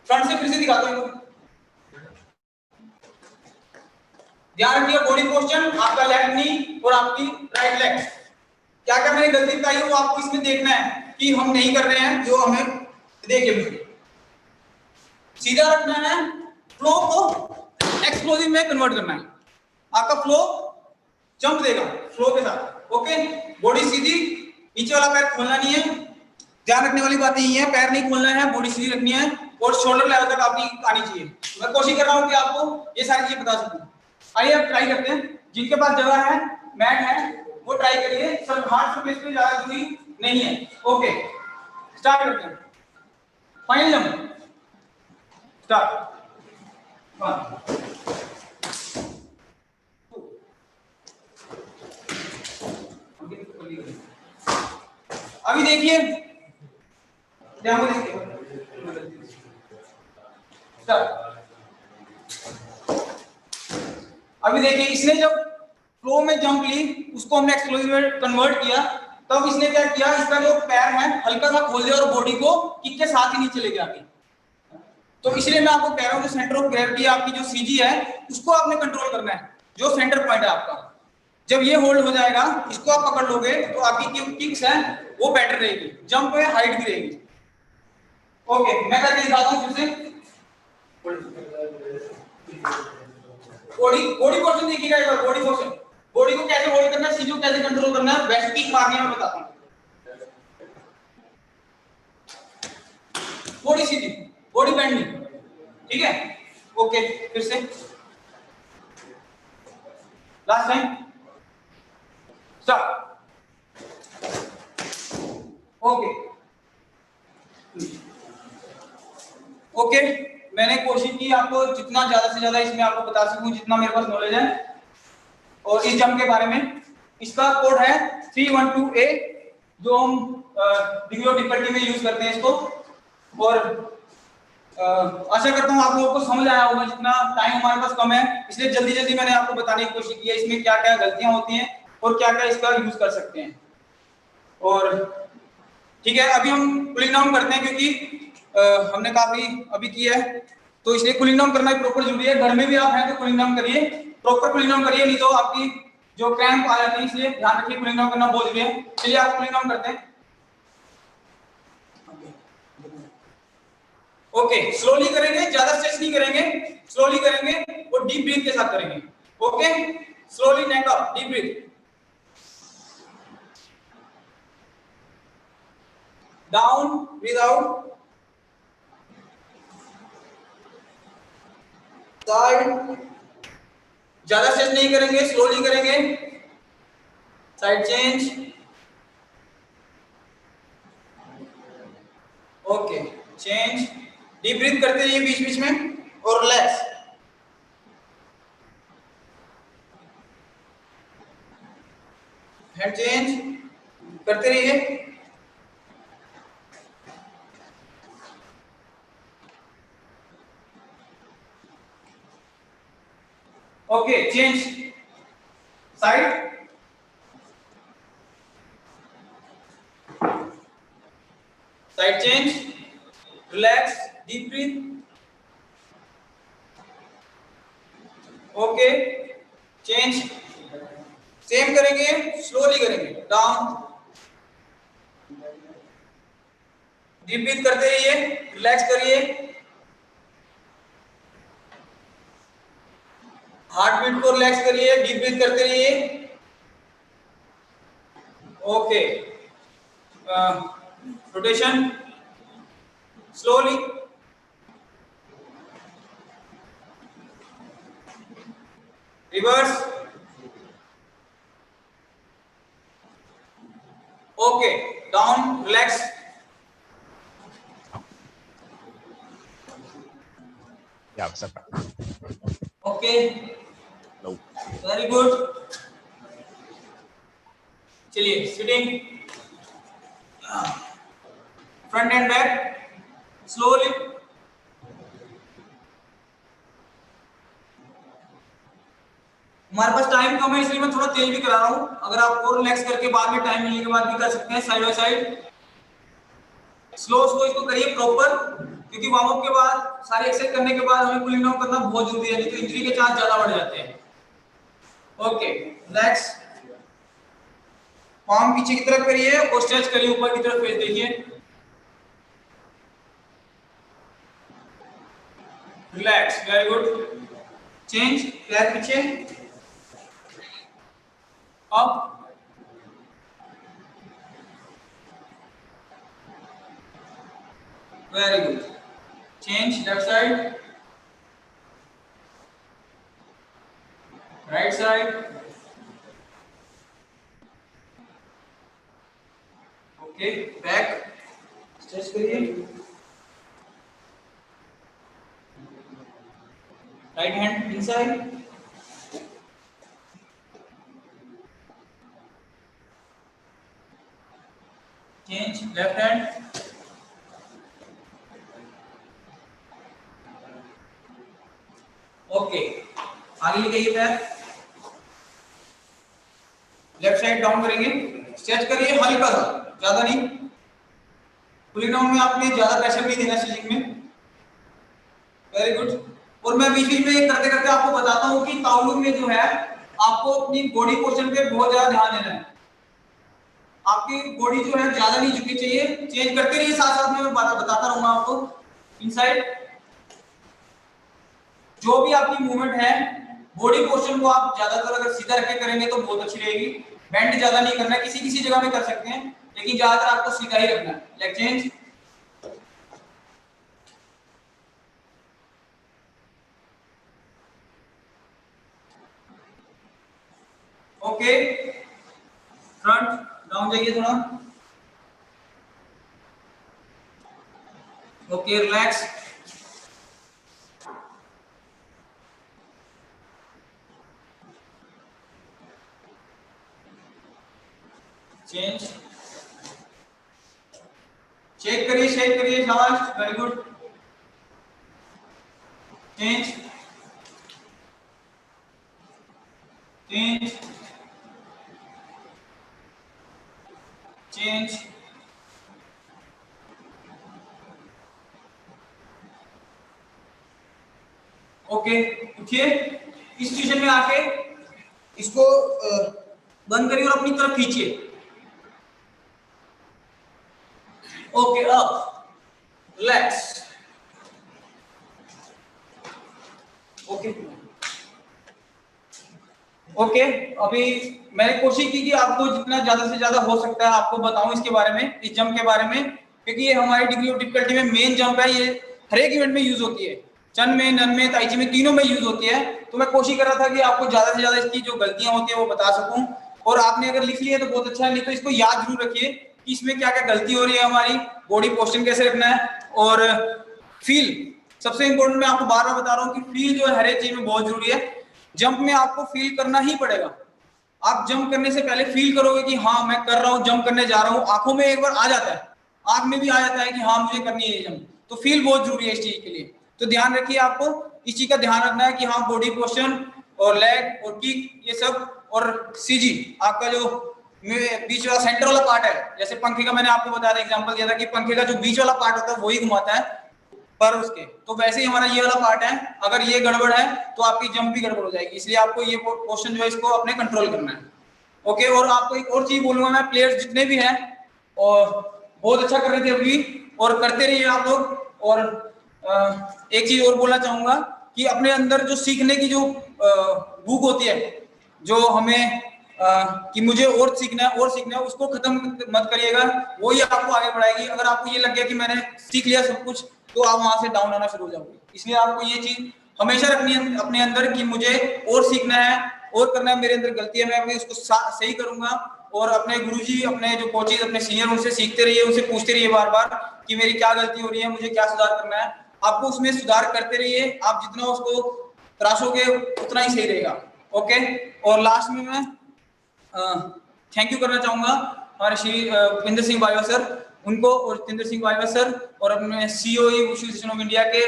फ्रंट से फिर से दिखाता हूं। ध्यान रखिए बॉडी पोस्चर, आपका लेफ्ट नी और आपकी राइट लेग। क्या क्या मैंने गलती बताई है वो आपको इसमें देखना है कि हम नहीं कर रहे हैं जो हमें। देखिए सीधा रखना है, फ्लो को एक्सप्लोसिव में कन्वर्ट करना है। आपका फ्लो जंप देगा फ्लो के साथ। ओके, बॉडी सीधी, नीचे वाला पैर खोलना नहीं है। ध्यान रखने वाली बात यही है, पैर नहीं खोलना है, बॉडी सीधी रखनी है और शोल्डर लेवल तक आपकी आनी चाहिए। मैं कोशिश कर रहा हूं कि आपको ये सारी चीजें बता सकूं। आइए अब ट्राई करते हैं। जिनके पास जगह है, मैट है, वो ट्राई करिए। सब हार्ड सरफेस पे ज्यादा दूरी नहीं है। ओके, स्टार्ट करते हैं। Final jump start. 1 2। अभी देखिए, ध्यान से देखिए। स्टार्ट। अभी देखिए इसने जब फ्लो में जंप ली, उसको हमने एक्सप्लोसिव में कन्वर्ट किया, तब इसने क्या किया, इसका जो पैर है हल्का सा खोल दिया और बॉडी को किक के साथ ही नीचे लेके आ गई। तो इसलिए मैं आपको कह रहा हूं कि सेंटर ऑफ ग्रेविटी आपकी जो सीजी है उसको आपने कंट्रोल करना है, जो सेंटर पॉइंट है आपका। जब ये होल्ड हो जाएगा, इसको आप पकड़ लोगे तो आपकी जो किक्स है वो बेटर रहेगी, जंप में हाइट भी रहेगी। ओके, मैं करके दिखाता हूं फिर से। बॉडी पोर्शन देखिएगा एक बार। बॉडी पोर्शन, बॉडी को कैसे होल्ड करना है, सीजो कैसे कंट्रोल करना है, वेस्ट किक मारनी है, मैं बताता हूं। बॉडी सीधी, बॉडी बेंड नहीं, ठीक है। ओके, फिर से last time start. Okay okay, मैंने कोशिश की आपको जितना ज्यादा से ज्यादा इसमें आपको बता सकूं, जितना मेरे पास नॉलेज है और इस जंप के बारे में। इसका कोड है 312A, जो हम डिग्री ऑफ डिफिकल्टी में यूज करते हैं इसको। और आशा करता हूं आप लोगों को समझ आया होगा। जितना टाइम हमारे पास कम है इसलिए जल्दी जल्दी मैंने आपको बताने की कोशिश की है इसमें क्या क्या गलतियां होती हैं और क्या क्या इसका यूज कर सकते हैं। और ठीक है, अभी हम कूलिंग डाउन करते हैं क्योंकि हमने काफी अभी किया है, तो इसलिए कूलिंग डाउन करना प्रॉपर जरूरी है। घर में भी आप हैं तो कूलिंग डाउन करिए, प्रॉपर कूलिंग डाउन करिए, नहीं तो आपकी जो क्रैम्प आ जाते हैं, इसलिए ध्यान रखिए कूलिंग डाउन करना बहुत जरूरी है। चलिए आप कूलिंग डाउन करते हैं। ओके, स्लोली करेंगे, ज्यादा स्ट्रेच नहीं करेंगे, स्लोली करेंगे और डीप ब्रीथ के साथ करेंगे। Okay, slowly neck up, deep breath, down, breath out, side, ज्यादा स्ट्रेच नहीं करेंगे, स्लोली करेंगे, side change. Okay, change, deep breath करते रहिए बीच बीच में और रिलैक्स। हेड चेंज करते रहिए। Okay, change side, side change, relax, deep breath, okay, change, same करेंगे, स्लोली करेंगे, डाउन, डीप ब्रीथ करते रहिए, रिलैक्स करिए, हार्ट बीट को रिलैक्स करिए, डीप ब्रीथ करते रहिए, okay, rotation slowly, reverse, okay, down, relax, Yeah, sir. Okay, No. Very good, चलिए sitting, front and back slowly, हमारे पास टाइम कम है इसलिए मैं थोड़ा तेज भी करा रहा हूं, अगर आपको रिलैक्स करके बाद में टाइम मिलने के बाद भी कर सकते हैं, side by side, slow slow इसको करिए प्रॉपर, क्योंकि वार्म अप के बाद सारे एक्सरसाइज करने के बाद हमें कूलिंग डाउन करना बहुत जरूरी है, नहीं तो इंजरी के चांस ज्यादा बढ़ जाते हैं। ओके, रिलैक्स, पाम पीछे की तरफ करिए और स्ट्रेच करिए, ऊपर की तरफ फेस देखिए, रिलैक्स, वेरी गुड, चेंज, पैर पीछे, up, very good, change, left side, right side, okay, back, stretch करिए, right hand inside, change, left hand, okay, आगे लेके आइए पैर, लेफ्ट साइड डाउन करेंगे, स्ट्रेच करिए हल्का सा, ज्यादा नहीं, पुलिंग डाउन में आपने ज्यादा प्रेशर नहीं देना स्टिचिंग में, वेरी गुड, और मैं बीच बीच में करते करते आपको बताता हूँ कि ताउलुंग में जो है आपको अपनी बॉडी पोर्शन पे बहुत ज्यादा ध्यान देना है, आपकी बॉडी जो है ज्यादा नहीं झुकनी चाहिए, चेंज करते रहिए, साथ साथ में मैं बताता रहूंगा आपको, इनसाइड, जो भी आपकी मूवमेंट है बॉडी पोर्शन को आप ज्यादातर अगर सीधा रख के करेंगे तो बहुत अच्छी रहेगी, बेंड ज्यादा नहीं करना है, किसी किसी जगह में कर सकते हैं लेकिन ज्यादातर आपको सीधा ही रखना है, leg change, okay, front down जाइए थोड़ा, ओके, रिलैक्स, चेंज, शेक करिए शाबाश, very good, change, change, change, okay, उठिए, इस पोजीशन में आके इसको बंद करिए और अपनी तरफ खींचिए, okay, up, relax, okay, okay, अभी मैंने कोशिश की कि आपको जितना ज्यादा से ज्यादा हो सकता है आपको बताऊं इसके बारे में, इस जंप के बारे में, क्योंकि ये हमारी डिग्री ऑफ डिफिकल्टी में मेन जंप है, ये हर एक इवेंट में यूज होती है, चन में, नन में, ताइची में, तीनों में यूज होती है, तो मैं कोशिश कर रहा था कि आपको ज्यादा से ज्यादा इसकी जो गलतियां होती है वो बता सकूं, और आपने अगर लिख लिया तो बहुत अच्छा है, नहीं तो इसको याद जरूर रखिए कि इसमें क्या क्या गलती हो रही है हमारी, बॉडी पोस्चर कैसे रखना है, और फील सबसे इंपॉर्टेंट, मैं आपको बार बार बता रहा हूँ कि फील जो है हर एक चीज में बहुत जरूरी है, जंप में आपको फील करना ही पड़ेगा, आप जंप करने से पहले फील करोगे कि हाँ मैं कर रहा हूँ, जंप करने जा रहा हूँ, आंखों में एक बार आ जाता है, आंख में भी आ जाता है कि हाँ मुझे करनी है ये जंप, तो फील बहुत जरूरी है इस चीज के लिए, तो ध्यान रखिए, आपको इस चीज का ध्यान रखना है कि हाँ बॉडी पोस्चर और लेग और किक ये सब, और सीजी आपका जो बीच वाला सेंटर वाला पार्ट है, जैसे पंखे का मैंने आपको बताया था, एग्जांपल दिया था कि पंखे का जो बीच वाला पार्ट होता है वही घुमाता है पर उसके, तो वैसे ही हमारा ये वाला पार्ट है, अगर ये गड़बड़ है तो आपकी जंप भी गड़बड़ हो जाएगी, इसलिए आपको ये पोर्शन जो है इसको अपने कंट्रोल करना है। ओके, और आपको एक और चीज बोलूंगा मैं, प्लेयर्स जितने भी हैं और बहुत अच्छा कर रहे थे अभी और करते रहिए आप लोग। और एक चीज और बोलना चाहूंगा कि अपने अंदर जो सीखने की जो भूख होती है, जो हमें कि मुझे और सीखना है उसको खत्म मत करिएगा, वही आपको आगे बढ़ाएगी। अगर आपको ये लग गया कि मैंने सीख लिया सब कुछ, तो आप वहां से डाउन आना शुरू हो जाओगे। इसलिए आपको ये चीज हमेशा रखनी है अपने अंदर कि मुझे और सीखना है और करना है, मेरे अंदर गलती है मैं अभी उसको सही करूंगा। और अपने गुरुजी, अपने जो कोचेज, अपने सीनियर, उनसे सीखते रहिए, उनसे पूछते रहिए बार बार कि मेरी क्या गलती हो रही है, मुझे क्या सुधार करना है। आपको उसमें सुधार करते रहिए, आप जितना उसको तराशोगे उतना ही सही रहेगा। ओके, और लास्ट में मैं थैंक यू करना चाहूंगा हमारे श्री विंदर सिंह बाजवा सर, उनको, और जितेंद्र सिंह बाजवा सर, और अपने COE wushu association of India के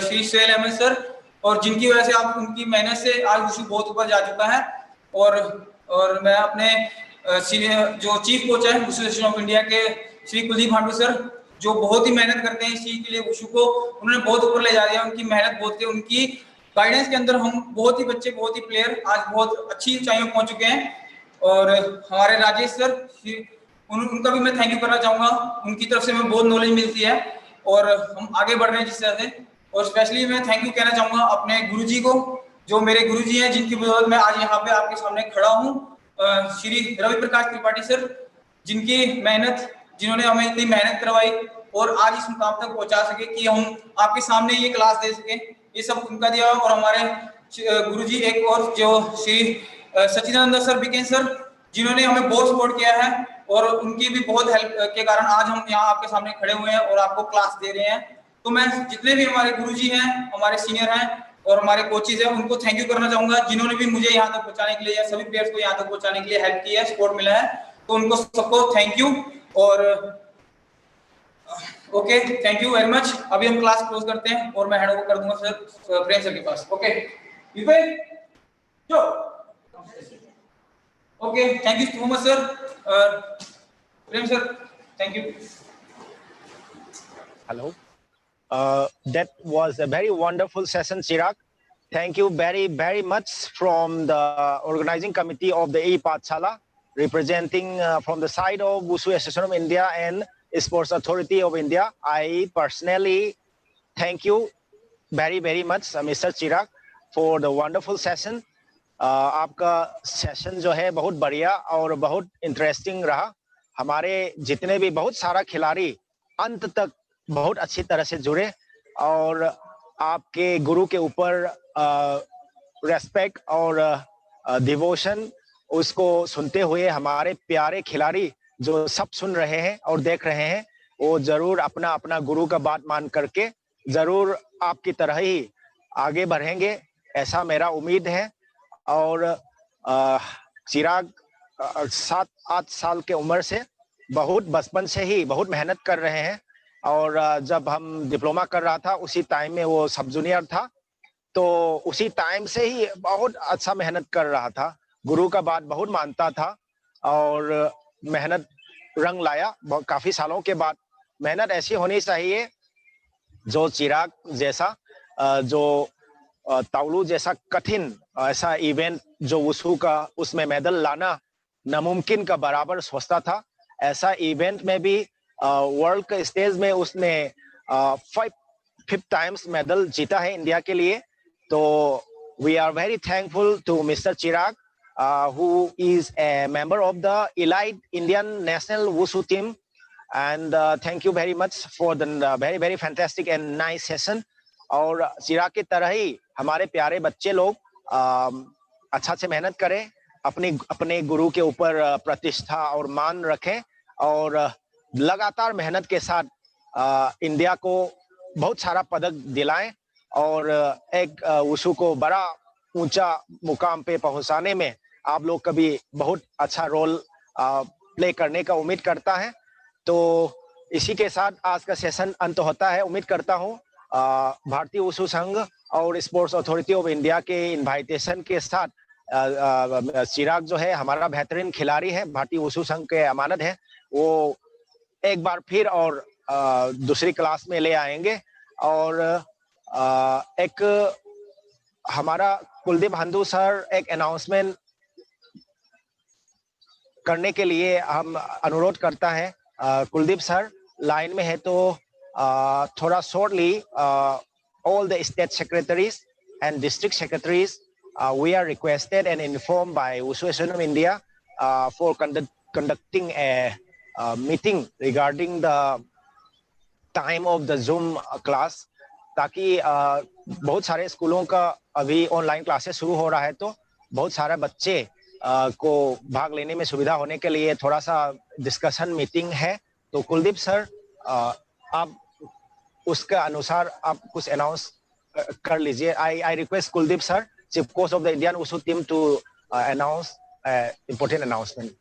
श्री सुहेल अहमद सर, और जिनकी वजह से आप, उनकी मेहनत से आज वुशु बहुत ऊपर जा चुका है। और मैं अपने जो चीफ कोच है वुशु एसोसिएशन ऑफ इंडिया के श्री कुलदीप भांडू सर, जो बहुत ही मेहनत करते हैं इस चीज के लिए, वुशु को उन्होंने बहुत ऊपर ले जा दिया, उनकी मेहनत बहुत थी, उनकी गाइडेंस के अंदर हम बहुत ही बच्चे, बहुत ही प्लेयर आज बहुत अच्छी ऊंचाइयों पहुंच चुके हैं। और हमारे राजेश सर, उनका भी मैं थैंक यू करना चाहूंगा, उनकी तरफ से हमें बहुत नॉलेज मिलती है और हम आगे बढ़ रहे हैं जिस तरह से। और स्पेशली मैं थैंक यू कहना चाहूंगा अपने गुरुजी को, जो मेरे गुरुजी हैं, जिनकी बदौलत मैं आज यहाँ पे आपके सामने खड़ा हूँ, श्री रवि प्रकाश त्रिपाठी सर, जिनकी मेहनत, जिन्होंने हमें इतनी मेहनत करवाई और आज इस मुकाम तक पहुंचा सके कि हम आपके सामने ये क्लास दे सके, ये सब उनका दिया। और हमारे गुरुजी एक और जो श्री सचिदानंद सर बीकेन सर, जिन्होंने हमें बहुत सपोर्ट किया है और उनकी भी बहुत हेल्प के कारण आज हम यहाँ आपके सामने खड़े हुए हैं और आपको क्लास दे रहे हैं। तो मैं जितने भी हमारे गुरुजी हैं, हमारे सीनियर हैं और हमारे कोचेज हैं, उनको थैंक यू करना चाहूंगा, जिन्होंने भी मुझे यहाँ तक पहुंचाने के लिए या सभी प्लेयर्स को यहाँ तक पहुंचाने के लिए हेल्प की है, सपोर्ट मिला है, तो उनको सबको थैंक यू। और okay, thank you very much. अभी हम क्लास क्लोज करते हैं और मैं हैंड ओवर कर दूंगा सर प्रेम सर के पास। ओके जो okay, thank you so much sir. Prem sir, thank you. Hello. That was a very wonderful session, Chirag. Thank you very, very much from the organizing committee of the E-Pathshala, representing from the side of Wushu Association of India and Sports Authority of India. I personally thank you very, very much, Mr. Chirag, for the wonderful session. आपका session जो है बहुत बढ़िया और बहुत interesting रहा। हमारे जितने भी बहुत सारा खिलाड़ी अंत तक बहुत अच्छी तरह से जुड़े और आपके गुरु के ऊपर रेस्पेक्ट और डिवोशन उसको सुनते हुए हमारे प्यारे खिलाड़ी जो सब सुन रहे हैं और देख रहे हैं, वो जरूर अपना अपना गुरु का बात मान करके जरूर आपकी तरह ही आगे बढ़ेंगे, ऐसा मेरा उम्मीद है। और चिराग 7-8 साल के उम्र से बहुत बचपन से ही बहुत मेहनत कर रहे हैं और जब हम डिप्लोमा कर रहा था उसी टाइम में वो सब जूनियर था, तो उसी टाइम से ही बहुत अच्छा मेहनत कर रहा था, गुरु का बात बहुत मानता था और मेहनत रंग लाया। काफी सालों के बाद मेहनत ऐसी होनी चाहिए जो चिराग जैसा, जो ताउलू जैसा कठिन ऐसा इवेंट जो वुशु का उसमें मेडल लाना नामुमकिन का बराबर सोचता था, ऐसा इवेंट में भी वर्ल्ड के स्टेज में उसने 5 टाइम्स मेडल जीता है इंडिया के लिए। तो we are very thankful to mister Chirag who is a member of the elite Indian national wushu team, and thank you very much for the very very fantastic and nice session। और चिराग की तरह ही हमारे प्यारे बच्चे लोग अच्छा से मेहनत करें, अपने गुरु के ऊपर प्रतिष्ठा और मान रखें और लगातार मेहनत के साथ इंडिया को बहुत सारा पदक दिलाएं और एक वुशु को बड़ा ऊंचा मुकाम पे पहुंचाने में आप लोग का भी बहुत अच्छा रोल प्ले करने का उम्मीद करता है। तो इसी के साथ आज का सेशन अंत होता है। उम्मीद करता हूं भारतीय वुशु संघ और स्पोर्ट्स अथॉरिटी ऑफ इंडिया के इनवाइटेशन के साथ चिराग जो है हमारा बेहतरीन खिलाड़ी है, भारतीय वुशु संघ के अमानत है, वो एक बार फिर और दूसरी क्लास में ले आएंगे। और एक हमारा कुलदीप हंदू सर एक अनाउंसमेंट करने के लिए हम अनुरोध करता है। कुलदीप सर लाइन में है तो थोड़ा shortly, all the state secretaries and district secretaries we are requested and informed by Wushu Association of India for conducting a meeting regarding the time of the Zoom class, ताकि बहुत सारे स्कूलों का अभी ऑनलाइन क्लासेस शुरू हो रहा है, तो बहुत सारे बच्चे को भाग लेने में सुविधा होने के लिए थोड़ा सा डिस्कशन मीटिंग है। तो कुलदीप सर, आप उसके अनुसार आप कुछ अनाउंस कर लीजिए। I request Kuldeep sir, Chief Coach of the Indian Wushu team, to announce important announcement.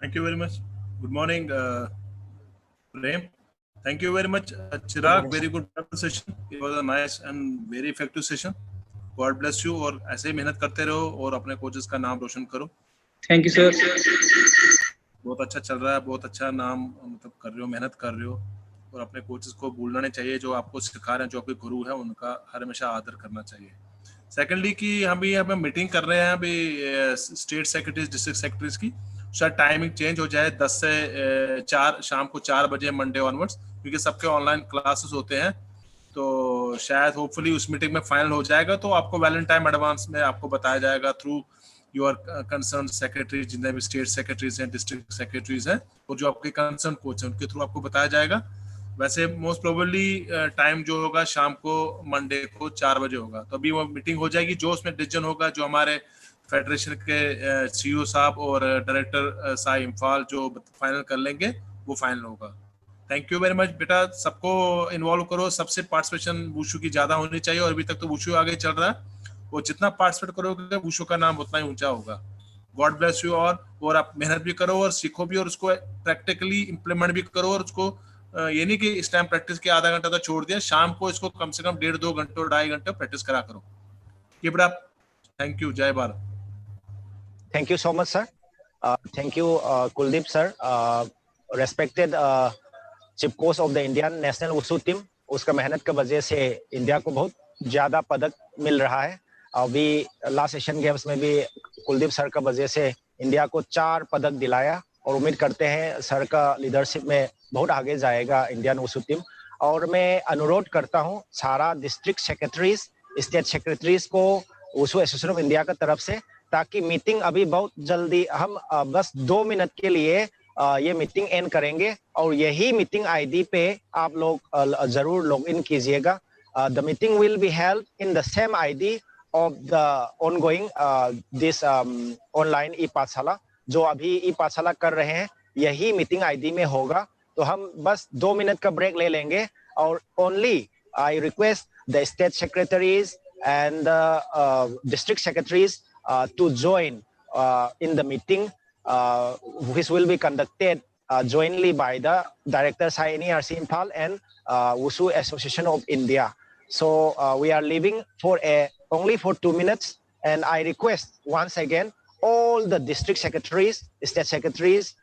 Thank you very much. Good morning, Prem. Thank you very much, Chirag. Very good session. It was a nice and very effective session. God bless you. और ऐसे ही मेहनत करते रहो और अपने coaches का नाम रोशन करो। Thank you, sir. बहुत अच्छा चल रहा है, बहुत अच्छा नाम मतलब कर रहे हो, मेहनत कर रहे हो, और अपने कोचेस को भूलना नहीं चाहिए। जो आपको सिखा रहे हैं, जो आपके गुरु है, उनका हमेशा आदर करना चाहिए। सेकेंडली कि हम भी यहाँ पे मीटिंग कर रहे हैं अभी स्टेट सेक्रेटरीज, डिस्ट्रिक्ट सेक्रेटरीज की, शायद टाइमिंग चेंज हो जाए 10 से 4 शाम को 4 बजे मंडे ऑनवर्ड्स, क्योंकि सबके ऑनलाइन क्लासेस होते हैं। तो शायद होपफुली उस मीटिंग में फाइनल हो जाएगा, तो आपको वैलेंटाइन एडवांस में आपको बताया जाएगा थ्रू योर कंसर्न सेक्रेटरी, जितने भी स्टेट सेक्रेटरीज हैं, डिस्ट्रिक्ट सेक्रेटरीज हैं, और जो आपके कंसर्न कोच हैं, उनके थ्रू आपको बताया जाएगा। वैसे मोस्ट प्रोबेबली टाइम जो होगा शाम को मंडे को 4 बजे होगा। तो अभी वो मीटिंग हो जाएगी, जो उसमें डिसीजन होगा, जो हमारे फेडरेशन के सीईओ साहब और डायरेक्टर साहब इम्फाल जो फाइनल कर लेंगे, वो फाइनल होगा। थैंक यू वेरी मच बेटा, सबको इन्वॉल्व करो, सबसे पार्टिसिपेशन वुशु की ज्यादा होनी चाहिए। और अभी तक तो वुशु आगे चल रहा है, वो जितना पार्टिसिपेट करोगे वुशु का नाम उतना ही ऊंचा होगा। God bless you all. और आप मेहनत भी करो और सीखो भी, और उसको प्रैक्टिकली इम्प्लीमेंट भी करो। और उसको ये नहीं कि इस टाइम प्रैक्टिस के आधा घंटा तो छोड़ दिया, शाम को इसको कम से कम 1.5-2 घंटे और 2.5 घंटे प्रैक्टिस करा करो। Keep it up. Thank you. जय Bharat. Thank you so much sir. Thank you Kuldeep sir, respected chief coach of the Indian national wushu team. उसका मेहनत की वजह से इंडिया को बहुत ज्यादा पदक मिल रहा है। अभी लास्ट एशियन गेम्स में भी कुलदीप सर का वजह से इंडिया को 4 पदक दिलाया, और उम्मीद करते हैं सर का लीडरशिप में बहुत आगे जाएगा इंडियन वुशु टीम। और मैं अनुरोध करता हूं सारा डिस्ट्रिक्ट सेक्रेटरीज, स्टेट सेक्रेटरीज को वुशु एसोसिएशन ऑफ इंडिया की तरफ से, ताकि मीटिंग अभी बहुत जल्दी, हम बस 2 मिनट के लिए ये मीटिंग एंड करेंगे, और यही मीटिंग आईडी पे आप लोग जरूर लॉग इन कीजिएगा। The meeting will be held in the same ID of the ongoing this online e Pathshala. जो अभी ई पाठशाला कर रहे हैं, यही मीटिंग आईडी में होगा। तो हम बस 2 मिनट का ब्रेक ले लेंगे, और only I request the state secretaries and district secretaries to join in the meeting which will be conducted jointly by the Director NERC Imphal and Wushu Association of India. So we are leaving for only for 2 minutes, and I request once again all the district secretaries, state secretaries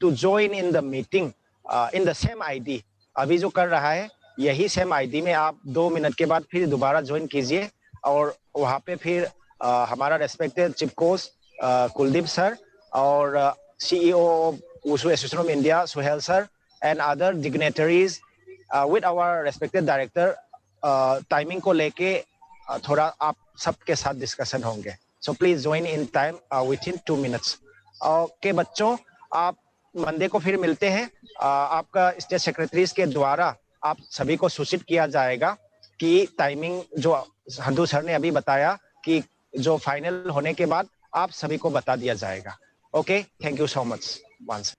to join in the meeting in the same ID. अभी जो कर रहा है यही same ID में आप 2 minute के बाद फिर दोबारा ज्वाइन कीजिए, और वहाँ पे फिर हमारा respected chief coach Kuldeep sir और CEO of Wushu Association of India Suhail sir and other dignitaries with our respected director timing को लेके थोड़ा आप सबके साथ डिस्कशन होंगे। So please join in time with in 2 minutes. Okay बच्चों, आप मंडे को फिर मिलते हैं। आपका स्टेट सेक्रेटरीज के द्वारा आप सभी को सूचित किया जाएगा कि टाइमिंग जो हंदू सर ने अभी बताया कि जो फाइनल होने के बाद आप सभी को बता दिया जाएगा। Okay, thank you so much once.